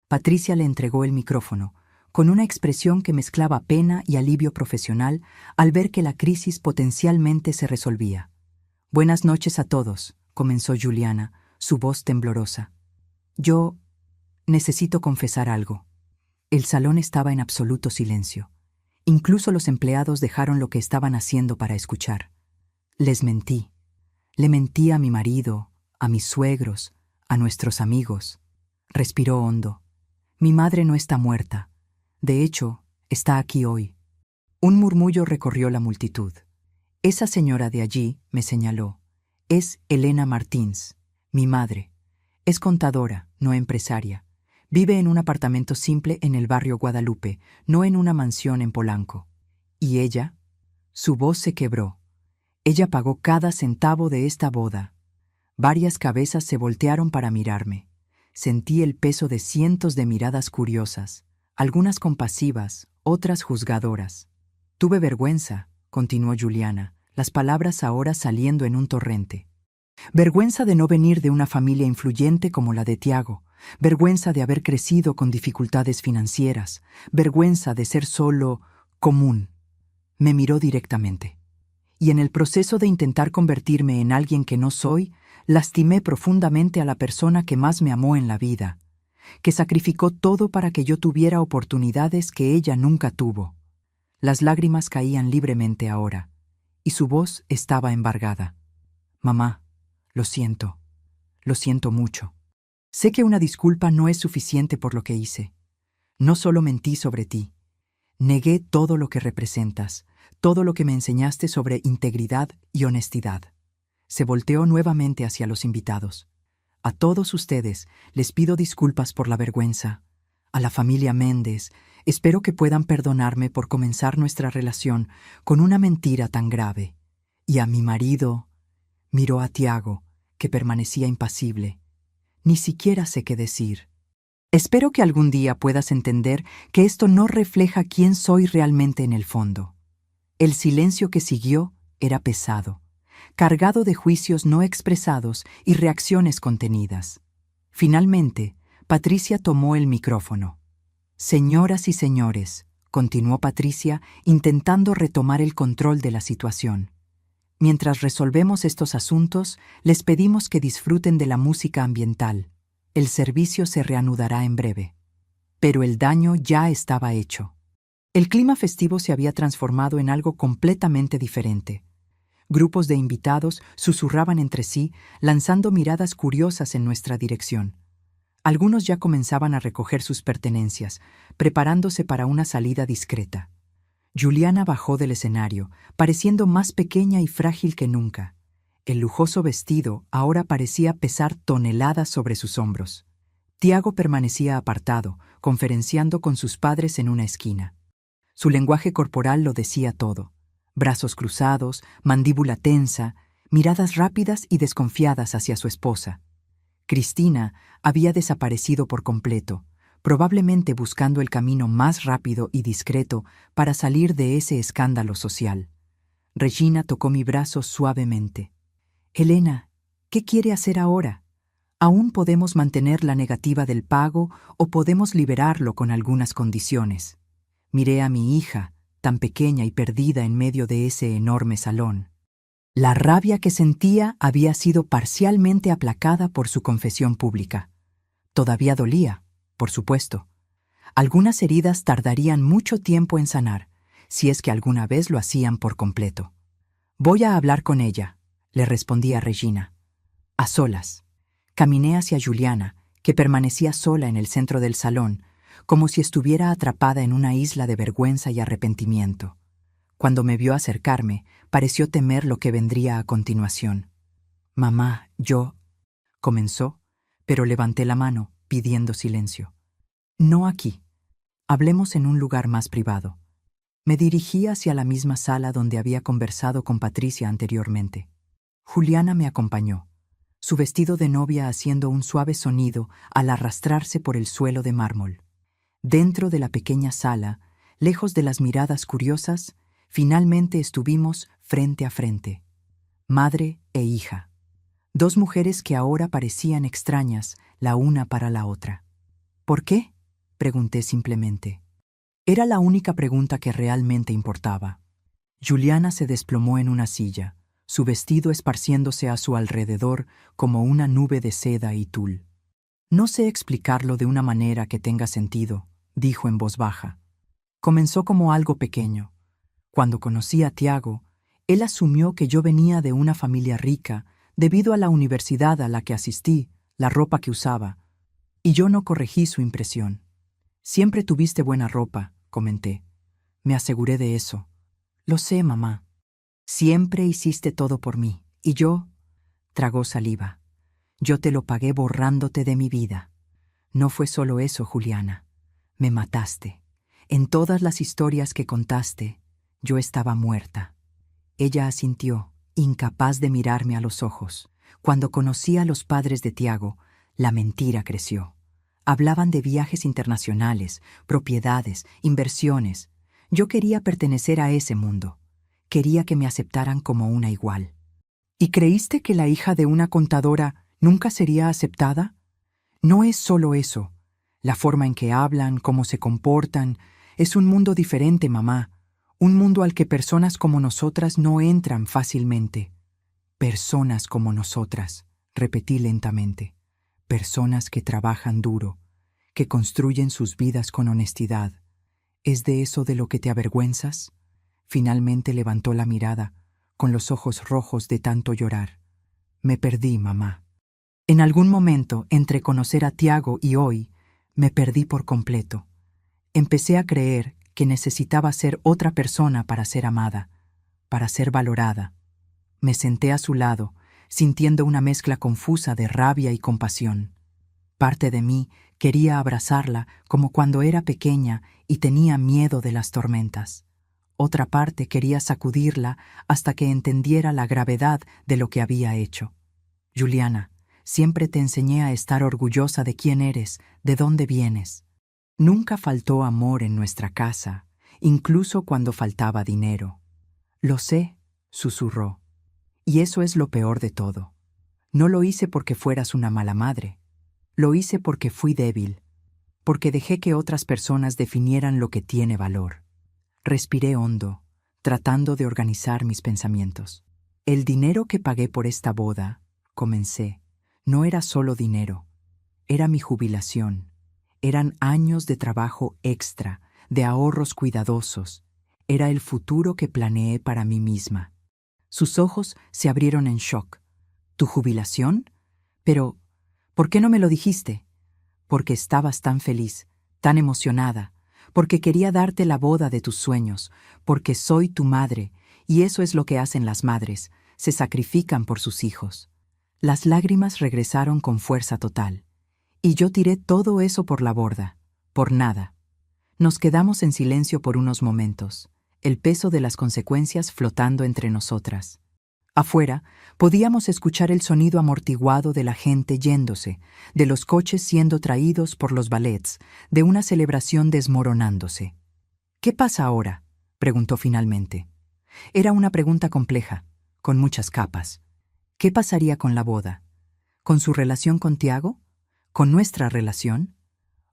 [SPEAKER 1] Patricia le entregó el micrófono, con una expresión que mezclaba pena y alivio profesional al ver que la crisis potencialmente se resolvía. «Buenas noches a todos», comenzó Juliana, su voz temblorosa. «Yo necesito confesar algo». El salón estaba en absoluto silencio. Incluso los empleados dejaron lo que estaban haciendo para escuchar. Les mentí. Le mentí a mi marido, a mis suegros, a nuestros amigos. Respiró hondo. Mi madre no está muerta. De hecho, está aquí hoy. Un murmullo recorrió la multitud. Esa señora de allí, me señaló, es Elena Martins, mi madre. Es contadora, no empresaria. Vive en un apartamento simple en el barrio Guadalupe, no en una mansión en Polanco. ¿Y ella? Su voz se quebró. Ella pagó cada centavo de esta boda. Varias cabezas se voltearon para mirarme. Sentí el peso de cientos de miradas curiosas, algunas compasivas, otras juzgadoras. Tuve vergüenza, continuó Juliana, las palabras ahora saliendo en un torrente. Vergüenza de no venir de una familia influyente como la de Tiago, vergüenza de haber crecido con dificultades financieras, vergüenza de ser solo común. Me miró directamente. Y en el proceso de intentar convertirme en alguien que no soy, lastimé profundamente a la persona que más me amó en la vida, que sacrificó todo para que yo tuviera oportunidades que ella nunca tuvo. Las lágrimas caían libremente ahora, y su voz estaba embargada. Mamá, lo siento mucho. Sé que una disculpa no es suficiente por lo que hice. No solo mentí sobre ti, negué todo lo que representas, todo lo que me enseñaste sobre integridad y honestidad. Se volteó nuevamente hacia los invitados. A todos ustedes les pido disculpas por la vergüenza. A la familia Méndez, espero que puedan perdonarme por comenzar nuestra relación con una mentira tan grave. Y a mi marido, miró a Tiago, que permanecía impasible. Ni siquiera sé qué decir. Espero que algún día puedas entender que esto no refleja quién soy realmente en el fondo. El silencio que siguió era pesado, cargado de juicios no expresados y reacciones contenidas. Finalmente, Patricia tomó el micrófono. «Señoras y señores», continuó Patricia, intentando retomar el control de la situación. «Mientras resolvemos estos asuntos, les pedimos que disfruten de la música ambiental. El servicio se reanudará en breve». Pero el daño ya estaba hecho. El clima festivo se había transformado en algo completamente diferente. Grupos de invitados susurraban entre sí, lanzando miradas curiosas en nuestra dirección. Algunos ya comenzaban a recoger sus pertenencias, preparándose para una salida discreta. Juliana bajó del escenario, pareciendo más pequeña y frágil que nunca. El lujoso vestido ahora parecía pesar toneladas sobre sus hombros. Tiago permanecía apartado, conferenciando con sus padres en una esquina. Su lenguaje corporal lo decía todo. Brazos cruzados, mandíbula tensa, miradas rápidas y desconfiadas hacia su esposa. Cristina había desaparecido por completo, probablemente buscando el camino más rápido y discreto para salir de ese escándalo social. Regina tocó mi brazo suavemente. «Elena, ¿qué quiere hacer ahora? Aún podemos mantener la negativa del pago o podemos liberarlo con algunas condiciones». Miré a mi hija, tan pequeña y perdida en medio de ese enorme salón. La rabia que sentía había sido parcialmente aplacada por su confesión pública. Todavía dolía, por supuesto. Algunas heridas tardarían mucho tiempo en sanar, si es que alguna vez lo hacían por completo. «Voy a hablar con ella», le respondí a Regina. A solas. Caminé hacia Juliana, que permanecía sola en el centro del salón, como si estuviera atrapada en una isla de vergüenza y arrepentimiento. Cuando me vio acercarme, pareció temer lo que vendría a continuación. «Mamá, yo…», comenzó, pero levanté la mano, pidiendo silencio. «No aquí. Hablemos en un lugar más privado». Me dirigí hacia la misma sala donde había conversado con Patricia anteriormente. Juliana me acompañó, su vestido de novia haciendo un suave sonido al arrastrarse por el suelo de mármol. Dentro de la pequeña sala, lejos de las miradas curiosas, finalmente estuvimos frente a frente, madre e hija. Dos mujeres que ahora parecían extrañas la una para la otra. «¿Por qué?», pregunté simplemente. Era la única pregunta que realmente importaba. Juliana se desplomó en una silla, su vestido esparciéndose a su alrededor como una nube de seda y tul. «No sé explicarlo de una manera que tenga sentido», dijo en voz baja. «Comenzó como algo pequeño. Cuando conocí a Tiago, él asumió que yo venía de una familia rica debido a la universidad a la que asistí, la ropa que usaba, y yo no corregí su impresión. Siempre tuviste buena ropa», comenté. Me aseguré de eso. «Lo sé, mamá. Siempre hiciste todo por mí, y yo…», tragó saliva. «Yo te lo pagué borrándote de mi vida. No fue solo eso, Juliana. Me mataste. En todas las historias que contaste, yo estaba muerta». Ella asintió, incapaz de mirarme a los ojos. Cuando conocí a los padres de Tiago, la mentira creció. Hablaban de viajes internacionales, propiedades, inversiones. Yo quería pertenecer a ese mundo. Quería que me aceptaran como una igual. «¿Y creíste que la hija de una contadora nunca sería aceptada? No es solo eso. La forma en que hablan, cómo se comportan, es un mundo diferente, mamá. Un mundo al que personas como nosotras no entran fácilmente». «Personas como nosotras», repetí lentamente. «Personas que trabajan duro, que construyen sus vidas con honestidad. ¿Es de eso de lo que te avergüenzas?». Finalmente levantó la mirada, con los ojos rojos de tanto llorar. «Me perdí, mamá. En algún momento, entre conocer a Tiago y hoy, me perdí por completo. Empecé a creer que necesitaba ser otra persona para ser amada, para ser valorada». Me senté a su lado, sintiendo una mezcla confusa de rabia y compasión. Parte de mí quería abrazarla como cuando era pequeña y tenía miedo de las tormentas. Otra parte quería sacudirla hasta que entendiera la gravedad de lo que había hecho. «Juliana, siempre te enseñé a estar orgullosa de quién eres, de dónde vienes. Nunca faltó amor en nuestra casa, incluso cuando faltaba dinero». «Lo sé», susurró. «Y eso es lo peor de todo. No lo hice porque fueras una mala madre. Lo hice porque fui débil, porque dejé que otras personas definieran lo que tiene valor». Respiré hondo, tratando de organizar mis pensamientos. «El dinero que pagué por esta boda», comencé, «no era solo dinero. Era mi jubilación. Eran años de trabajo extra, de ahorros cuidadosos. Era el futuro que planeé para mí misma. Sus ojos se abrieron en shock. ¿Tu jubilación? Pero, ¿por qué no me lo dijiste? Porque estabas tan feliz, tan emocionada, porque quería darte la boda de tus sueños, porque soy tu madre, y eso es lo que hacen las madres, se sacrifican por sus hijos. Las lágrimas regresaron con fuerza total. Y yo tiré todo eso por la borda, por nada. Nos quedamos en silencio por unos momentos, el peso de las consecuencias flotando entre nosotras. Afuera, podíamos escuchar el sonido amortiguado de la gente yéndose, de los coches siendo traídos por los ballets, de una celebración desmoronándose. ¿Qué pasa ahora?, preguntó finalmente. Era una pregunta compleja, con muchas capas. ¿Qué pasaría con la boda? ¿Con su relación con Tiago? ¿Con nuestra relación?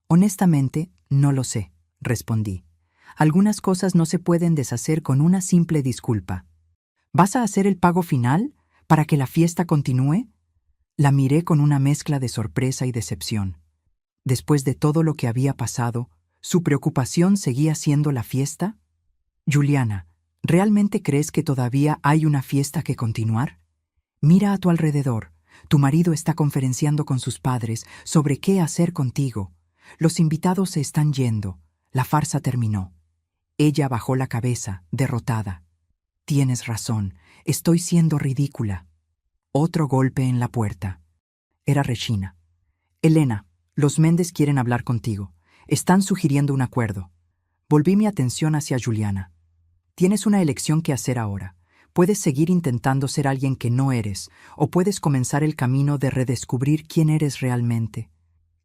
[SPEAKER 1] Honestamente, no lo sé, respondí. Algunas cosas no se pueden deshacer con una simple disculpa. ¿Vas a hacer el pago final para que la fiesta continúe? La miré con una mezcla de sorpresa y decepción. Después de todo lo que había pasado, ¿su preocupación seguía siendo la fiesta? Juliana, ¿realmente crees que todavía hay una fiesta que continuar? Mira a tu alrededor. Tu marido está conferenciando con sus padres sobre qué hacer contigo. Los invitados se están yendo. La farsa terminó. Ella bajó la cabeza, derrotada. Tienes razón, estoy siendo ridícula. Otro golpe en la puerta. Era Regina. Elena, los Méndez quieren hablar contigo. Están sugiriendo un acuerdo. Volví mi atención hacia Juliana. Tienes una elección que hacer ahora. Puedes seguir intentando ser alguien que no eres, o puedes comenzar el camino de redescubrir quién eres realmente,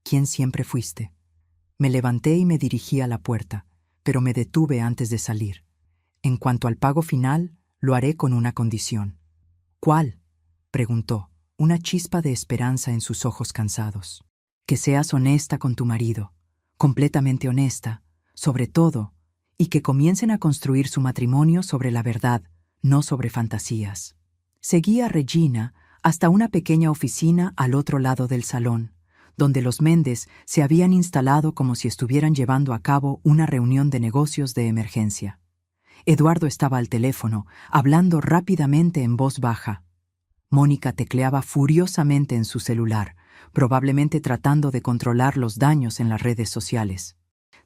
[SPEAKER 1] quién siempre fuiste. Me levanté y me dirigí a la puerta, pero me detuve antes de salir. En cuanto al pago final, lo haré con una condición. ¿Cuál?, preguntó, una chispa de esperanza en sus ojos cansados. Que seas honesta con tu marido, completamente honesta, sobre todo, y que comiencen a construir su matrimonio sobre la verdad, no sobre fantasías. Seguí a Regina hasta una pequeña oficina al otro lado del salón, donde los Méndez se habían instalado como si estuvieran llevando a cabo una reunión de negocios de emergencia. Eduardo estaba al teléfono, hablando rápidamente en voz baja. Mónica tecleaba furiosamente en su celular, probablemente tratando de controlar los daños en las redes sociales.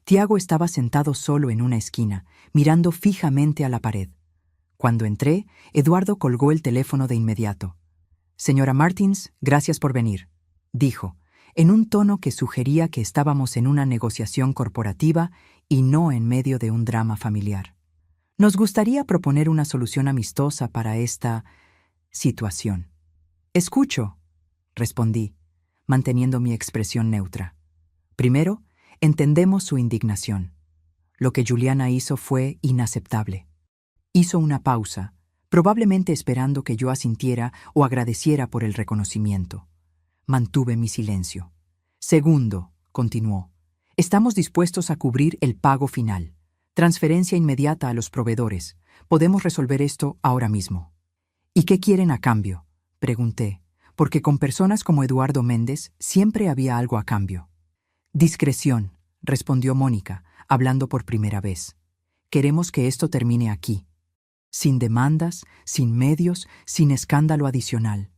[SPEAKER 1] Tiago estaba sentado solo en una esquina, mirando fijamente a la pared. Cuando entré, Eduardo colgó el teléfono de inmediato. «Señora Martins, gracias por venir», dijo, en un tono que sugería que estábamos en una negociación corporativa y no en medio de un drama familiar. Nos gustaría proponer una solución amistosa para esta situación. «Escucho», respondí, manteniendo mi expresión neutra. Primero, entendemos su indignación. Lo que Juliana hizo fue inaceptable. Hizo una pausa, probablemente esperando que yo asintiera o agradeciera por el reconocimiento. Mantuve mi silencio. Segundo, continuó, estamos dispuestos a cubrir el pago final. Transferencia inmediata a los proveedores. Podemos resolver esto ahora mismo. ¿Y qué quieren a cambio?, pregunté, porque con personas como Eduardo Méndez siempre había algo a cambio. Discreción, respondió Mónica, hablando por primera vez. Queremos que esto termine aquí. Sin demandas, sin medios, sin escándalo adicional.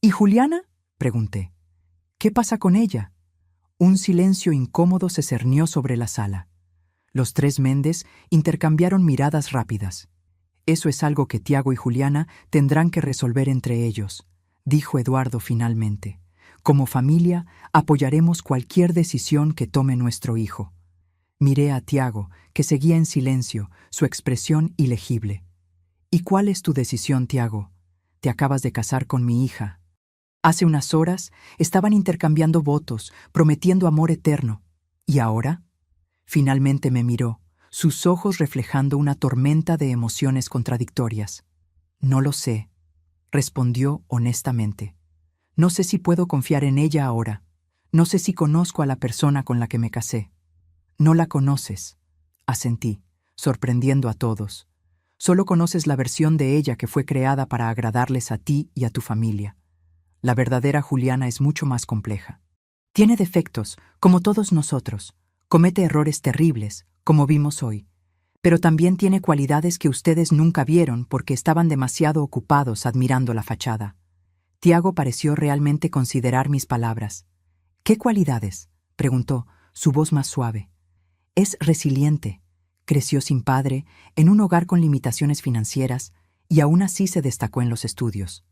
[SPEAKER 1] ¿Y Juliana?, pregunté. ¿Qué pasa con ella? Un silencio incómodo se cernió sobre la sala. Los tres Méndez intercambiaron miradas rápidas. Eso es algo que Tiago y Juliana tendrán que resolver entre ellos, dijo Eduardo finalmente. Como familia, apoyaremos cualquier decisión que tome nuestro hijo. Miré a Tiago, que seguía en silencio, su expresión ilegible. ¿Y cuál es tu decisión, Tiago? Te acabas de casar con mi hija. Hace unas horas estaban intercambiando votos, prometiendo amor eterno. ¿Y ahora? Finalmente me miró, sus ojos reflejando una tormenta de emociones contradictorias. No lo sé, respondió honestamente. No sé si puedo confiar en ella ahora. No sé si conozco a la persona con la que me casé. No la conoces, asentí, sorprendiendo a todos. Solo conoces la versión de ella que fue creada para agradarles a ti y a tu familia. La verdadera Juliana es mucho más compleja. Tiene defectos, como todos nosotros. Comete errores terribles, como vimos hoy. Pero también tiene cualidades que ustedes nunca vieron porque estaban demasiado ocupados admirando la fachada. Tiago pareció realmente considerar mis palabras. ¿Qué cualidades?, preguntó, su voz más suave. Es resiliente. Creció sin padre, en un hogar con limitaciones financieras, y aún así se destacó en los estudios.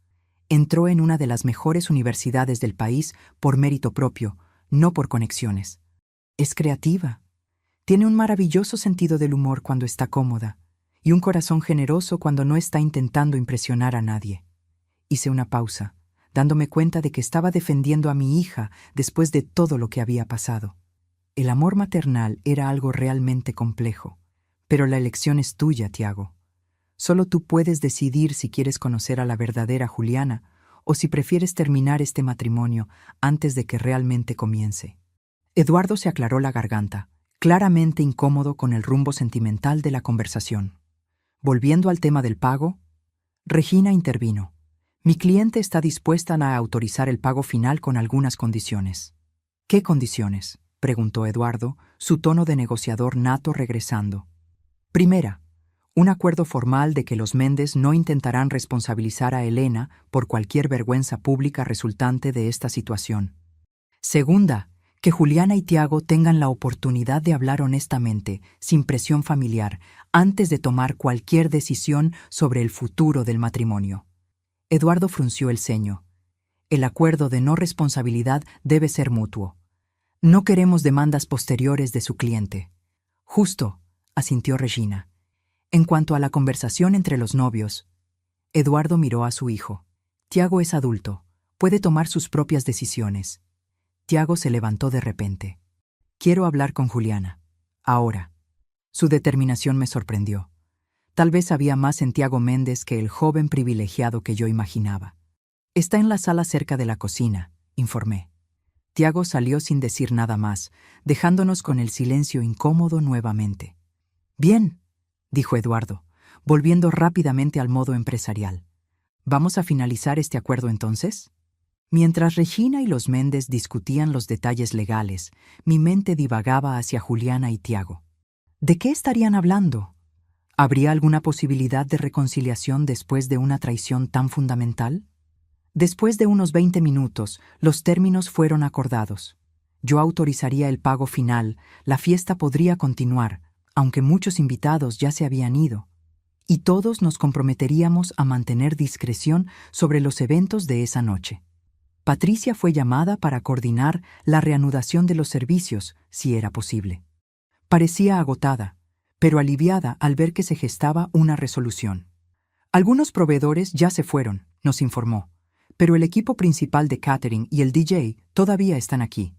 [SPEAKER 1] Entró en una de las mejores universidades del país por mérito propio, no por conexiones. Es creativa. Tiene un maravilloso sentido del humor cuando está cómoda, y un corazón generoso cuando no está intentando impresionar a nadie. Hice una pausa, dándome cuenta de que estaba defendiendo a mi hija después de todo lo que había pasado. El amor maternal era algo realmente complejo, pero la elección es tuya, Tiago. Solo tú puedes decidir si quieres conocer a la verdadera Juliana o si prefieres terminar este matrimonio antes de que realmente comience. Eduardo se aclaró la garganta, claramente incómodo con el rumbo sentimental de la conversación. Volviendo al tema del pago, Regina intervino. Mi cliente está dispuesta a autorizar el pago final con algunas condiciones. ¿Qué condiciones?, preguntó Eduardo, su tono de negociador nato regresando. Primera, un acuerdo formal de que los Méndez no intentarán responsabilizar a Elena por cualquier vergüenza pública resultante de esta situación. Segunda, que Juliana y Tiago tengan la oportunidad de hablar honestamente, sin presión familiar, antes de tomar cualquier decisión sobre el futuro del matrimonio. Eduardo frunció el ceño. El acuerdo de no responsabilidad debe ser mutuo. No queremos demandas posteriores de su cliente. Justo, asintió Regina. En cuanto a la conversación entre los novios, Eduardo miró a su hijo. Tiago es adulto, puede tomar sus propias decisiones. Tiago se levantó de repente. Quiero hablar con Juliana. Ahora. Su determinación me sorprendió. Tal vez había más en Tiago Méndez que el joven privilegiado que yo imaginaba. Está en la sala cerca de la cocina, informé. Tiago salió sin decir nada más, dejándonos con el silencio incómodo nuevamente. Bien, dijo Eduardo, volviendo rápidamente al modo empresarial. ¿Vamos a finalizar este acuerdo entonces? Mientras Regina y los Méndez discutían los detalles legales, mi mente divagaba hacia Juliana y Tiago. ¿De qué estarían hablando? ¿Habría alguna posibilidad de reconciliación después de una traición tan fundamental? Después de unos 20 minutos, los términos fueron acordados. Yo autorizaría el pago final, la fiesta podría continuar, aunque muchos invitados ya se habían ido, y todos nos comprometeríamos a mantener discreción sobre los eventos de esa noche. Patricia fue llamada para coordinar la reanudación de los servicios, si era posible. Parecía agotada, pero aliviada al ver que se gestaba una resolución. Algunos proveedores ya se fueron, nos informó, pero el equipo principal de catering y el DJ todavía están aquí.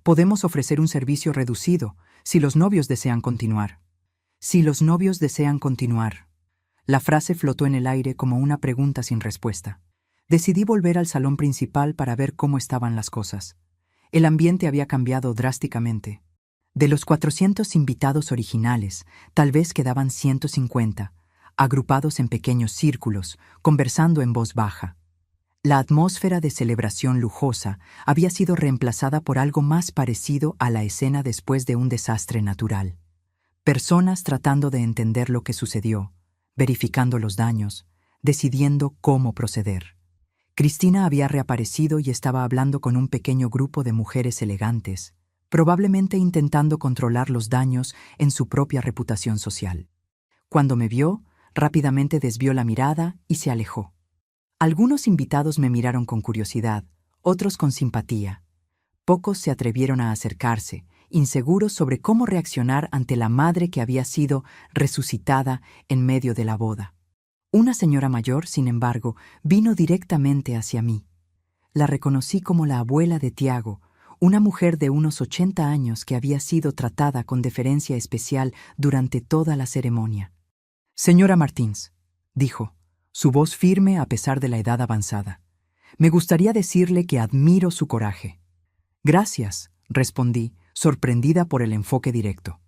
[SPEAKER 1] Podemos ofrecer un servicio reducido si los novios desean continuar. Si los novios desean continuar. La frase flotó en el aire como una pregunta sin respuesta. Decidí volver al salón principal para ver cómo estaban las cosas. El ambiente había cambiado drásticamente. De los 400 invitados originales, tal vez quedaban 150, agrupados en pequeños círculos, conversando en voz baja. La atmósfera de celebración lujosa había sido reemplazada por algo más parecido a la escena después de un desastre natural. Personas tratando de entender lo que sucedió, verificando los daños, decidiendo cómo proceder. Cristina había reaparecido y estaba hablando con un pequeño grupo de mujeres elegantes, probablemente intentando controlar los daños en su propia reputación social. Cuando me vio, rápidamente desvió la mirada y se alejó. Algunos invitados me miraron con curiosidad, otros con simpatía. Pocos se atrevieron a acercarse, inseguros sobre cómo reaccionar ante la madre que había sido resucitada en medio de la boda. Una señora mayor, sin embargo, vino directamente hacia mí. La reconocí como la abuela de Tiago, una mujer de unos 80 años que había sido tratada con deferencia especial durante toda la ceremonia. «Señora Martins», dijo, su voz firme a pesar de la edad avanzada. «Me gustaría decirle que admiro su coraje». «Gracias», respondí, sorprendida por el enfoque directo.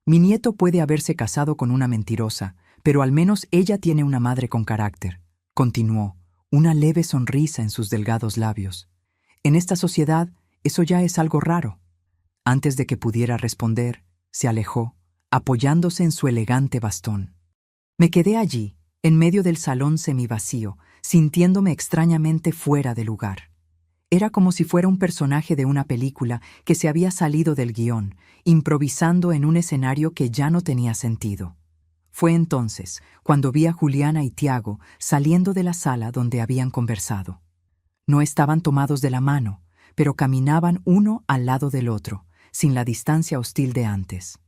[SPEAKER 1] «Mi nieto puede haberse casado con una mentirosa, pero al menos ella tiene una madre con carácter», continuó, una leve sonrisa en sus delgados labios. «En esta sociedad, eso ya es algo raro». Antes de que pudiera responder, se alejó, apoyándose en su elegante bastón. Me quedé allí, en medio del salón semivacío, sintiéndome extrañamente fuera de lugar. Era como si fuera un personaje de una película que se había salido del guión, improvisando en un escenario que ya no tenía sentido. Fue entonces cuando vi a Juliana y Tiago saliendo de la sala donde habían conversado. No estaban tomados de la mano, pero caminaban uno al lado del otro, sin la distancia hostil de antes.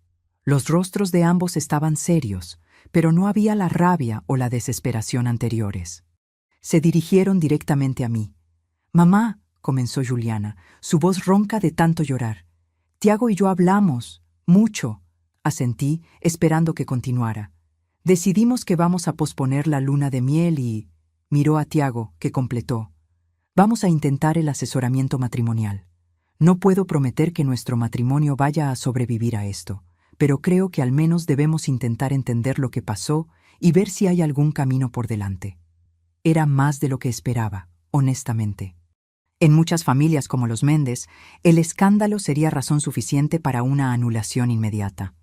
[SPEAKER 1] Los rostros de ambos estaban serios, pero no había la rabia o la desesperación anteriores. Se dirigieron directamente a mí. «Mamá», comenzó Juliana, su voz ronca de tanto llorar. «Tiago y yo hablamos, mucho», asentí, esperando que continuara. «Decidimos que vamos a posponer la luna de miel y...» Miró a Tiago, que completó. «Vamos a intentar el asesoramiento matrimonial. No puedo prometer que nuestro matrimonio vaya a sobrevivir a esto, pero creo que al menos debemos intentar entender lo que pasó y ver si hay algún camino por delante». Era más de lo que esperaba, honestamente. En muchas familias como los Méndez, el escándalo sería razón suficiente para una anulación inmediata.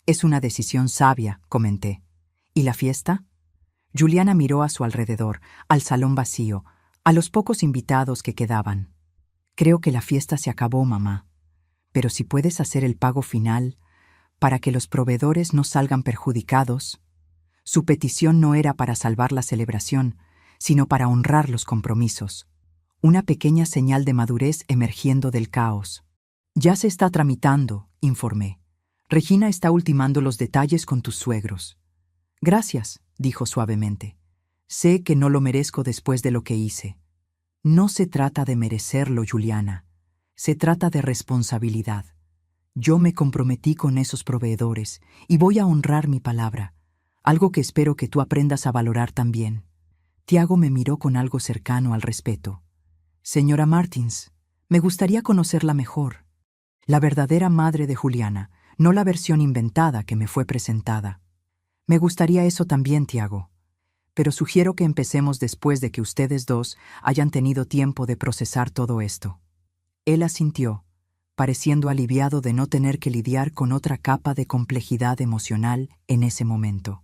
[SPEAKER 1] «Es una decisión sabia», comenté. «¿Y la fiesta?» Juliana miró a su alrededor, al salón vacío, a los pocos invitados que quedaban. «Creo que la fiesta se acabó, mamá. Pero si puedes hacer el pago final, para que los proveedores no salgan perjudicados». Su petición no era para salvar la celebración, sino para honrar los compromisos. Una pequeña señal de madurez emergiendo del caos. «Ya se está tramitando», informé. «Regina está ultimando los detalles con tus suegros». «Gracias», dijo suavemente. «Sé que no lo merezco después de lo que hice». «No se trata de merecerlo, Juliana. Se trata de responsabilidad. Yo me comprometí con esos proveedores y voy a honrar mi palabra, algo que espero que tú aprendas a valorar también». Tiago me miró con algo cercano al respeto. «Señora Martins, me gustaría conocerla mejor. La verdadera madre de Juliana, no la versión inventada que me fue presentada». «Me gustaría eso también, Tiago. Pero sugiero que empecemos después de que ustedes dos hayan tenido tiempo de procesar todo esto». Él asintió, pareciendo aliviado de no tener que lidiar con otra capa de complejidad emocional en ese momento.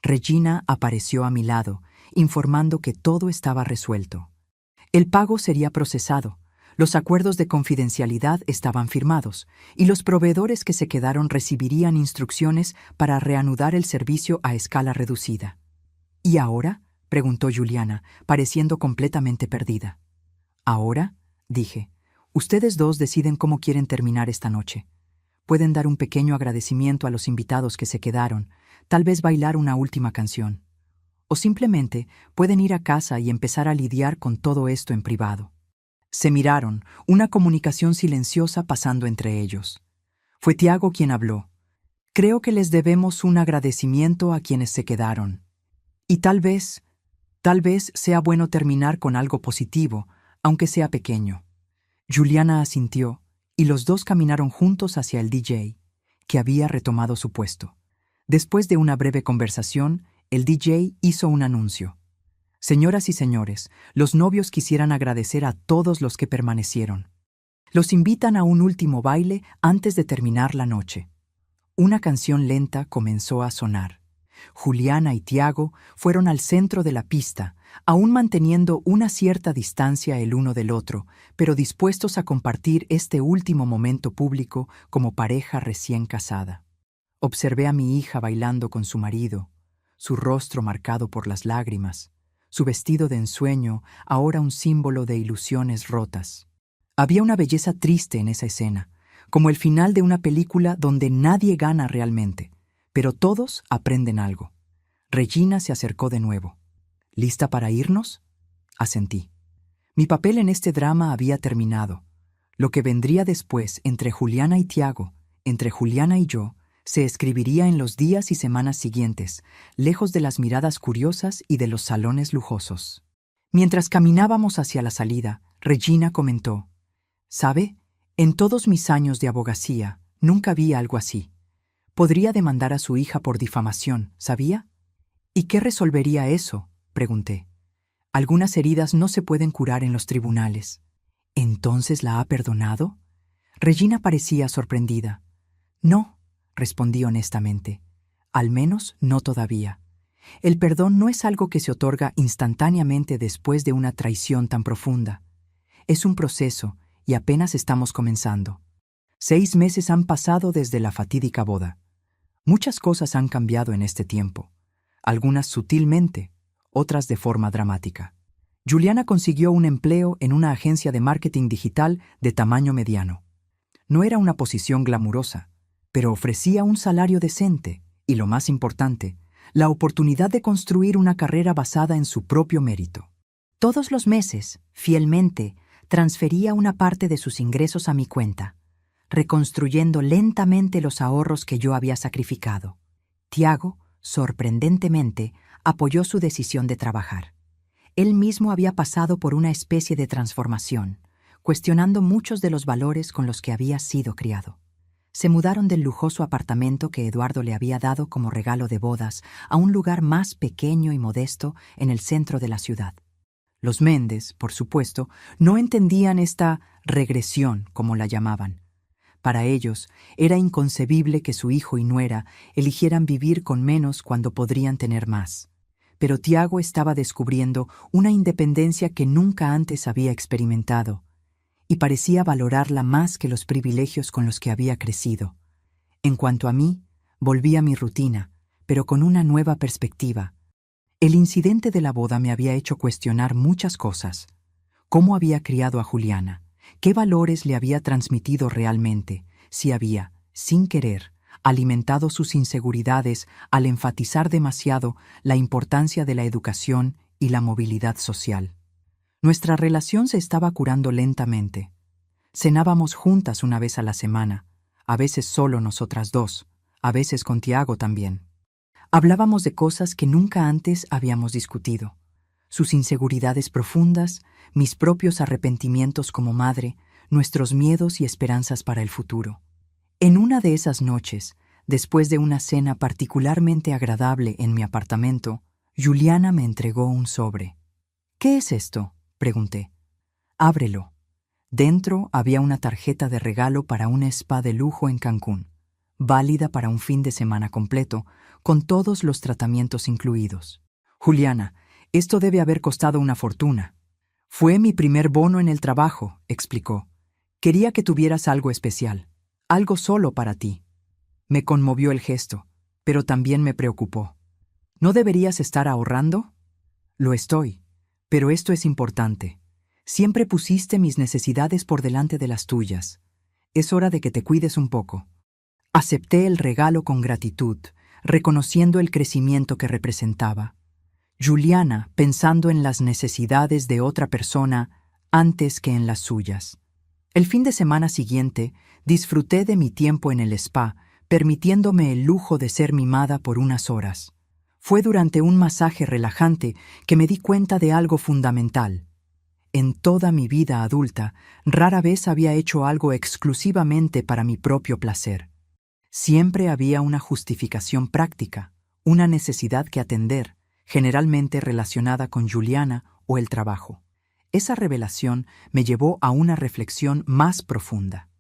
[SPEAKER 1] Regina apareció a mi lado, informando que todo estaba resuelto. El pago sería procesado, los acuerdos de confidencialidad estaban firmados, y los proveedores que se quedaron recibirían instrucciones para reanudar el servicio a escala reducida. «¿Y ahora?», preguntó Juliana, pareciendo completamente perdida. «¿Ahora?», dije. «Ustedes dos deciden cómo quieren terminar esta noche. Pueden dar un pequeño agradecimiento a los invitados que se quedaron, tal vez bailar una última canción. O simplemente pueden ir a casa y empezar a lidiar con todo esto en privado». Se miraron, una comunicación silenciosa pasando entre ellos. Fue Tiago quien habló. «Creo que les debemos un agradecimiento a quienes se quedaron. Y tal vez sea bueno terminar con algo positivo, aunque sea pequeño». Juliana asintió, y los dos caminaron juntos hacia el DJ, que había retomado su puesto. Después de una breve conversación, el DJ hizo un anuncio. «Señoras y señores, los novios quisieran agradecer a todos los que permanecieron. Los invitan a un último baile antes de terminar la noche». Una canción lenta comenzó a sonar. Juliana y Tiago fueron al centro de la pista, aún manteniendo una cierta distancia el uno del otro, pero dispuestos a compartir este último momento público como pareja recién casada. Observé a mi hija bailando con su marido, su rostro marcado por las lágrimas, su vestido de ensueño, ahora un símbolo de ilusiones rotas. Había una belleza triste en esa escena, como el final de una película donde nadie gana realmente, pero todos aprenden algo. Regina se acercó de nuevo. «¿Lista para irnos?», asentí. Mi papel en este drama había terminado. Lo que vendría después entre Juliana y Tiago, entre Juliana y yo, se escribiría en los días y semanas siguientes, lejos de las miradas curiosas y de los salones lujosos. Mientras caminábamos hacia la salida, Regina comentó: «¿Sabe? En todos mis años de abogacía, nunca vi algo así. Podría demandar a su hija por difamación, ¿sabía?». «¿Y qué resolvería eso?», pregunté. «Algunas heridas no se pueden curar en los tribunales». «¿Entonces la ha perdonado?». Regina parecía sorprendida. «No», respondí honestamente. Al menos no todavía. El perdón no es algo que se otorga instantáneamente después de una traición tan profunda. Es un proceso y apenas estamos comenzando. 6 meses han pasado desde la fatídica boda. Muchas cosas han cambiado en este tiempo, algunas sutilmente, otras de forma dramática. Juliana consiguió un empleo en una agencia de marketing digital de tamaño mediano. No era una posición glamurosa, pero ofrecía un salario decente y, lo más importante, la oportunidad de construir una carrera basada en su propio mérito. Todos los meses, fielmente, transfería una parte de sus ingresos a mi cuenta, reconstruyendo lentamente los ahorros que yo había sacrificado. Tiago, sorprendentemente, apoyó su decisión de trabajar. Él mismo había pasado por una especie de transformación, cuestionando muchos de los valores con los que había sido criado. Se mudaron del lujoso apartamento que Eduardo le había dado como regalo de bodas a un lugar más pequeño y modesto en el centro de la ciudad. Los Méndez, por supuesto, no entendían esta regresión, como la llamaban. Para ellos, era inconcebible que su hijo y nuera eligieran vivir con menos cuando podrían tener más. Pero Tiago estaba descubriendo una independencia que nunca antes había experimentado, y parecía valorarla más que los privilegios con los que había crecido. En cuanto a mí, volví a mi rutina, pero con una nueva perspectiva. El incidente de la boda me había hecho cuestionar muchas cosas. ¿Cómo había criado a Juliana? ¿Qué valores le había transmitido realmente? Si había, sin querer, alimentado sus inseguridades al enfatizar demasiado la importancia de la educación y la movilidad social. Nuestra relación se estaba curando lentamente. Cenábamos juntas una vez a la semana, a veces solo nosotras dos, a veces con Tiago también. Hablábamos de cosas que nunca antes habíamos discutido. Sus inseguridades profundas, mis propios arrepentimientos como madre, nuestros miedos y esperanzas para el futuro. En una de esas noches, después de una cena particularmente agradable en mi apartamento, Juliana me entregó un sobre. «¿Qué es esto?», pregunté. «Ábrelo». Dentro había una tarjeta de regalo para un spa de lujo en Cancún, válida para un fin de semana completo, con todos los tratamientos incluidos. «Juliana, esto debe haber costado una fortuna». «Fue mi primer bono en el trabajo», explicó. «Quería que tuvieras algo especial, algo solo para ti». Me conmovió el gesto, pero también me preocupó. «¿No deberías estar ahorrando?» «Lo estoy, pero esto es importante. Siempre pusiste mis necesidades por delante de las tuyas. Es hora de que te cuides un poco». Acepté el regalo con gratitud, reconociendo el crecimiento que representaba. Juliana pensando en las necesidades de otra persona antes que en las suyas. El fin de semana siguiente disfruté de mi tiempo en el spa, permitiéndome el lujo de ser mimada por unas horas. Fue durante un masaje relajante que me di cuenta de algo fundamental. En toda mi vida adulta, rara vez había hecho algo exclusivamente para mi propio placer. Siempre había una justificación práctica, una necesidad que atender, generalmente relacionada con Juliana o el trabajo. Esa revelación me llevó a una reflexión más profunda.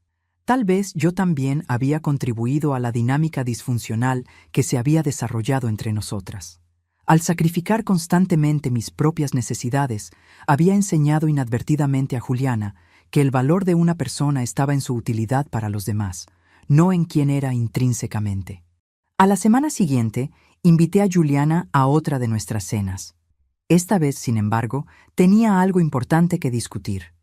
[SPEAKER 1] Tal vez yo también había contribuido a la dinámica disfuncional que se había desarrollado entre nosotras. Al sacrificar constantemente mis propias necesidades, había enseñado inadvertidamente a Juliana que el valor de una persona estaba en su utilidad para los demás, no en quién era intrínsecamente. A la semana siguiente, invité a Juliana a otra de nuestras cenas. Esta vez, sin embargo, tenía algo importante que discutir.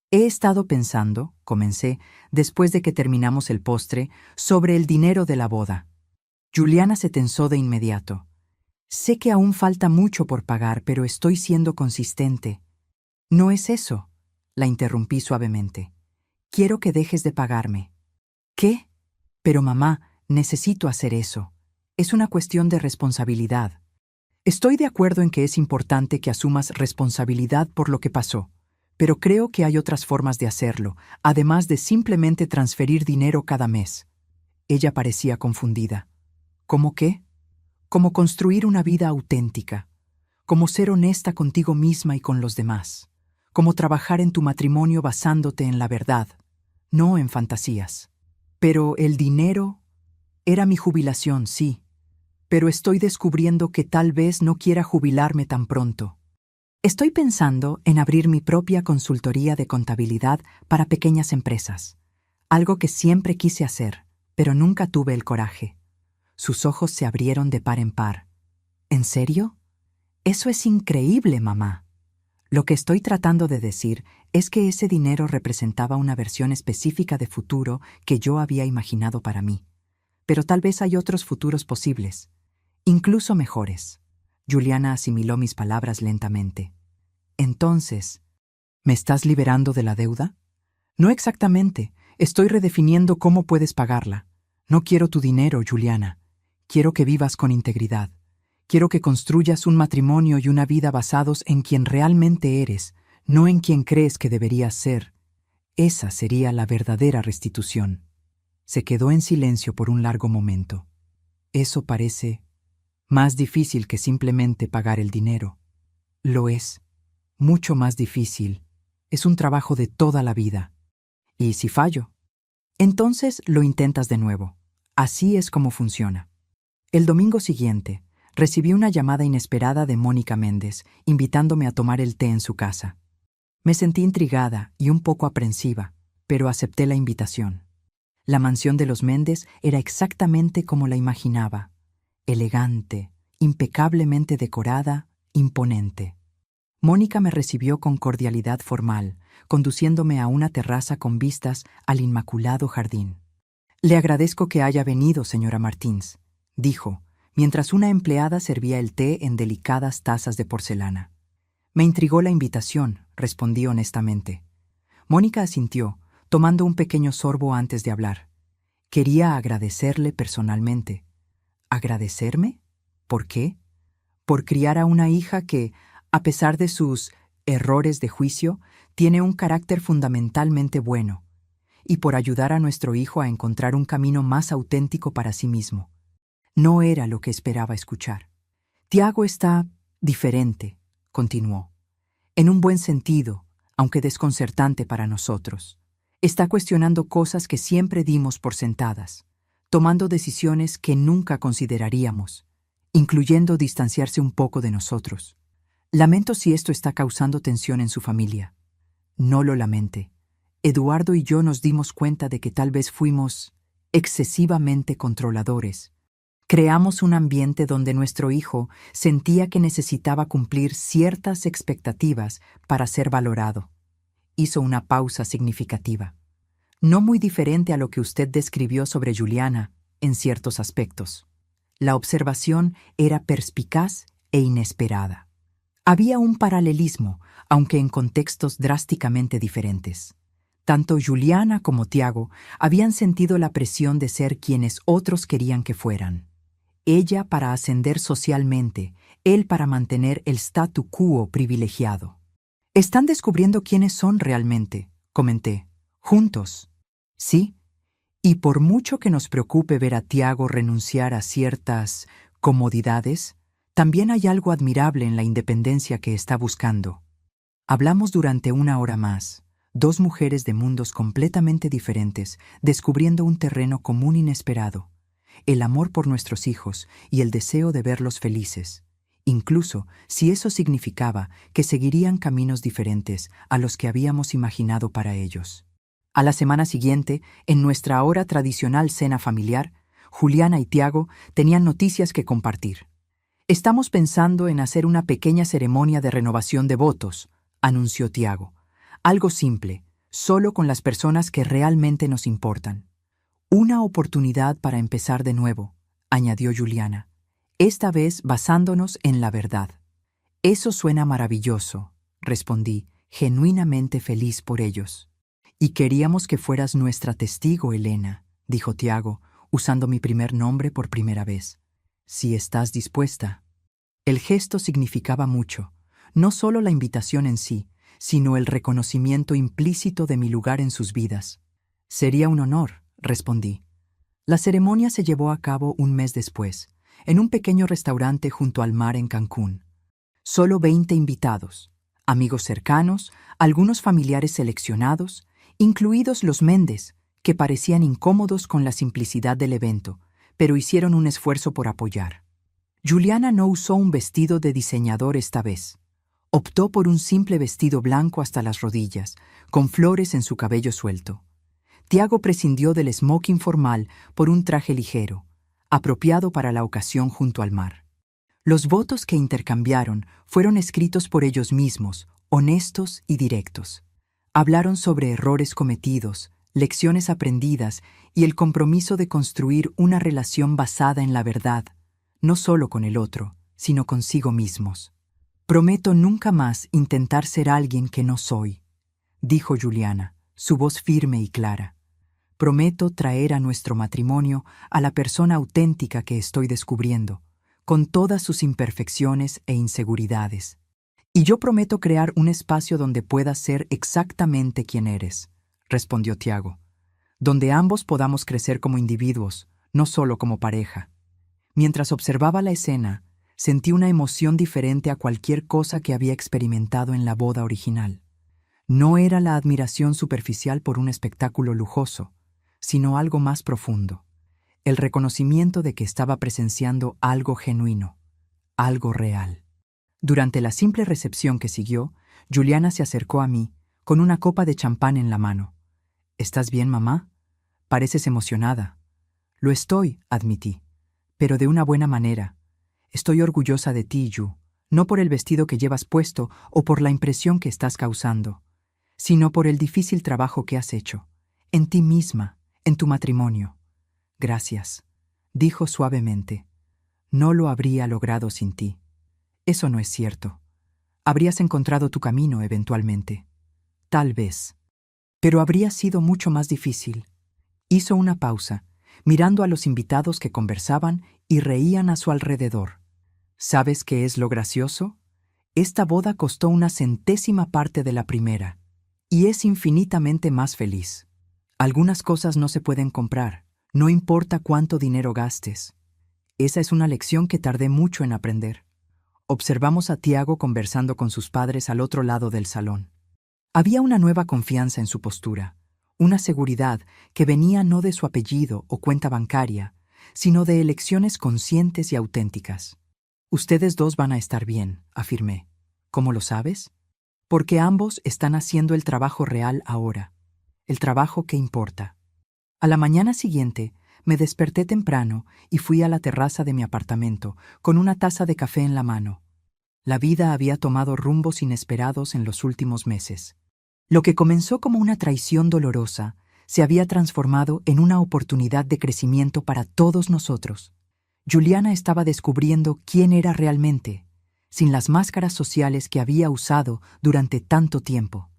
[SPEAKER 1] «He estado pensando», comencé, después de que terminamos el postre, «sobre el dinero de la boda». Juliana se tensó de inmediato. «Sé que aún falta mucho por pagar, pero estoy siendo consistente». «No es eso», la interrumpí suavemente. «Quiero que dejes de pagarme». «¿Qué? Pero mamá, necesito hacer eso. Es una cuestión de responsabilidad». «Estoy de acuerdo en que es importante que asumas responsabilidad por lo que pasó, pero creo que hay otras formas de hacerlo, además de simplemente transferir dinero cada mes». Ella parecía confundida. «¿Cómo qué?» «Como construir una vida auténtica, como ser honesta contigo misma y con los demás, como trabajar en tu matrimonio basándote en la verdad, no en fantasías». «Pero el dinero», Era mi jubilación, sí, pero estoy descubriendo que tal vez no quiera jubilarme tan pronto. Estoy pensando en abrir mi propia consultoría de contabilidad para pequeñas empresas, algo que siempre quise hacer, pero nunca tuve el coraje. Sus ojos se abrieron de par en par. ¿En serio? Eso es increíble, mamá. Lo que estoy tratando de decir es que ese dinero representaba una versión específica de futuro que yo había imaginado para mí. Pero tal vez hay otros futuros posibles, incluso mejores. Juliana asimiló mis palabras lentamente. Entonces, ¿me estás liberando de la deuda? No exactamente. Estoy redefiniendo cómo puedes pagarla. No quiero tu dinero, Juliana. Quiero que vivas con integridad. Quiero que construyas un matrimonio y una vida basados en quien realmente eres, no en quien crees que deberías ser. Esa sería la verdadera restitución. Se quedó en silencio por un largo momento. Eso parece más difícil que simplemente pagar el dinero. Lo es. Mucho más difícil. Es un trabajo de toda la vida. ¿Y si fallo? Entonces lo intentas de nuevo. Así es como funciona. El domingo siguiente, recibí una llamada inesperada de Mónica Méndez, invitándome a tomar el té en su casa. Me sentí intrigada y un poco aprensiva, pero acepté la invitación. La mansión de los Méndez era exactamente como la imaginaba. Elegante, impecablemente decorada, imponente. Mónica me recibió con cordialidad formal, conduciéndome a una terraza con vistas al inmaculado jardín. «Le agradezco que haya venido, señora Martins», dijo, mientras una empleada servía el té en delicadas tazas de porcelana. «Me intrigó la invitación», respondí honestamente. Mónica asintió, tomando un pequeño sorbo antes de hablar. «Quería agradecerle personalmente». ¿Agradecerme? ¿Por qué? Por criar a una hija que, a pesar de sus errores de juicio, tiene un carácter fundamentalmente bueno, y por ayudar a nuestro hijo a encontrar un camino más auténtico para sí mismo. No era lo que esperaba escuchar. Tiago está diferente, continuó. En un buen sentido, aunque desconcertante para nosotros. Está cuestionando cosas que siempre dimos por sentadas, tomando decisiones que nunca consideraríamos, incluyendo distanciarse un poco de nosotros. Lamento si esto está causando tensión en su familia. No lo lamente. Eduardo y yo nos dimos cuenta de que tal vez fuimos excesivamente controladores. Creamos un ambiente donde nuestro hijo sentía que necesitaba cumplir ciertas expectativas para ser valorado. Hizo una pausa significativa. No muy diferente a lo que usted describió sobre Juliana, en ciertos aspectos. La observación era perspicaz e inesperada. Había un paralelismo, aunque en contextos drásticamente diferentes. Tanto Juliana como Tiago habían sentido la presión de ser quienes otros querían que fueran. Ella para ascender socialmente, él para mantener el statu quo privilegiado. «Están descubriendo quiénes son realmente», comenté. «Juntos». «Sí, y por mucho que nos preocupe ver a Tiago renunciar a ciertas comodidades, también hay algo admirable en la independencia que está buscando». Hablamos durante 1 hora más, dos mujeres de mundos completamente diferentes, descubriendo un terreno común inesperado, el amor por nuestros hijos y el deseo de verlos felices, incluso si eso significaba que seguirían caminos diferentes a los que habíamos imaginado para ellos. A la semana siguiente, en nuestra ahora tradicional cena familiar, Juliana y Tiago tenían noticias que compartir. «Estamos pensando en hacer una pequeña ceremonia de renovación de votos», anunció Tiago. «Algo simple, solo con las personas que realmente nos importan». «Una oportunidad para empezar de nuevo», añadió Juliana, «esta vez basándonos en la verdad». «Eso suena maravilloso», respondí, genuinamente feliz por ellos. «Y queríamos que fueras nuestra testigo, Elena», dijo Tiago, usando mi primer nombre por primera vez. «Si estás dispuesta». El gesto significaba mucho, no solo la invitación en sí, sino el reconocimiento implícito de mi lugar en sus vidas. «Sería un honor», respondí. La ceremonia se llevó a cabo un mes después, en un pequeño restaurante junto al mar en Cancún. Solo 20 invitados, amigos cercanos, algunos familiares seleccionados, incluidos los Méndez, que parecían incómodos con la simplicidad del evento, pero hicieron un esfuerzo por apoyar. Juliana no usó un vestido de diseñador esta vez. Optó por un simple vestido blanco hasta las rodillas, con flores en su cabello suelto. Tiago prescindió del smoking formal por un traje ligero, apropiado para la ocasión junto al mar. Los votos que intercambiaron fueron escritos por ellos mismos, honestos y directos. Hablaron sobre errores cometidos, lecciones aprendidas y el compromiso de construir una relación basada en la verdad, no solo con el otro, sino consigo mismos. «Prometo nunca más intentar ser alguien que no soy», dijo Juliana, su voz firme y clara. «Prometo traer a nuestro matrimonio a la persona auténtica que estoy descubriendo, con todas sus imperfecciones e inseguridades. Y yo prometo crear un espacio donde puedas ser exactamente quien eres», respondió Tiago, «donde ambos podamos crecer como individuos, no solo como pareja». Mientras observaba la escena, sentí una emoción diferente a cualquier cosa que había experimentado en la boda original. No era la admiración superficial por un espectáculo lujoso, sino algo más profundo, el reconocimiento de que estaba presenciando algo genuino, algo real. Durante la simple recepción que siguió, Juliana se acercó a mí, con una copa de champán en la mano. «¿Estás bien, mamá? Pareces emocionada». «Lo estoy», admití, «pero de una buena manera. Estoy orgullosa de ti, Ju, no por el vestido que llevas puesto o por la impresión que estás causando, sino por el difícil trabajo que has hecho, en ti misma, en tu matrimonio». «Gracias», dijo suavemente. «No lo habría logrado sin ti». «Eso no es cierto. Habrías encontrado tu camino eventualmente. Tal vez. Pero habría sido mucho más difícil». Hizo una pausa, mirando a los invitados que conversaban y reían a su alrededor. «¿Sabes qué es lo gracioso? Esta boda costó una centésima parte de la primera, y es infinitamente más feliz. Algunas cosas no se pueden comprar, no importa cuánto dinero gastes. Esa es una lección que tardé mucho en aprender». Observamos a Tiago conversando con sus padres al otro lado del salón. Había una nueva confianza en su postura, una seguridad que venía no de su apellido o cuenta bancaria, sino de elecciones conscientes y auténticas. «Ustedes dos van a estar bien», afirmé. «¿Cómo lo sabes?» «Porque ambos están haciendo el trabajo real ahora, el trabajo que importa». A la mañana siguiente, me desperté temprano y fui a la terraza de mi apartamento con una taza de café en la mano. La vida había tomado rumbos inesperados en los últimos meses. Lo que comenzó como una traición dolorosa se había transformado en una oportunidad de crecimiento para todos nosotros. Juliana estaba descubriendo quién era realmente, sin las máscaras sociales que había usado durante tanto tiempo.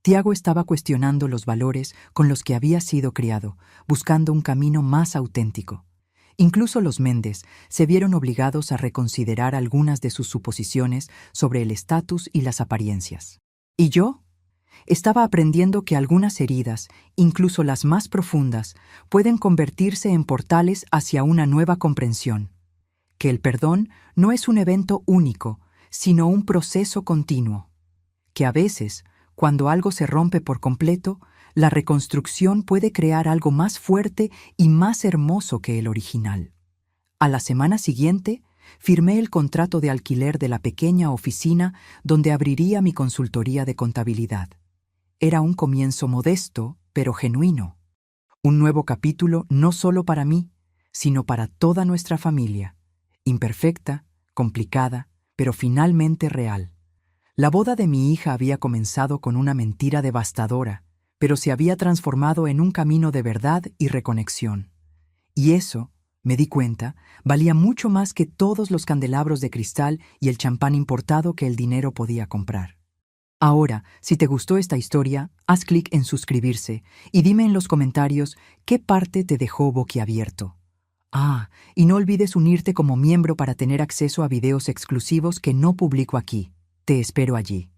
[SPEAKER 1] Tiago estaba cuestionando los valores con los que había sido criado, buscando un camino más auténtico. Incluso los Méndez se vieron obligados a reconsiderar algunas de sus suposiciones sobre el estatus y las apariencias. ¿Y yo? Estaba aprendiendo que algunas heridas, incluso las más profundas, pueden convertirse en portales hacia una nueva comprensión. Que el perdón no es un evento único, sino un proceso continuo. Que a veces, cuando algo se rompe por completo, la reconstrucción puede crear algo más fuerte y más hermoso que el original. A la semana siguiente, firmé el contrato de alquiler de la pequeña oficina donde abriría mi consultoría de contabilidad. Era un comienzo modesto, pero genuino. Un nuevo capítulo no solo para mí, sino para toda nuestra familia. Imperfecta, complicada, pero finalmente real. La boda de mi hija había comenzado con una mentira devastadora, pero se había transformado en un camino de verdad y reconexión. Y eso, me di cuenta, valía mucho más que todos los candelabros de cristal y el champán importado que el dinero podía comprar. Ahora, si te gustó esta historia, haz clic en suscribirse y dime en los comentarios qué parte te dejó boquiabierto. Y no olvides unirte como miembro para tener acceso a videos exclusivos que no publico aquí. Te espero allí.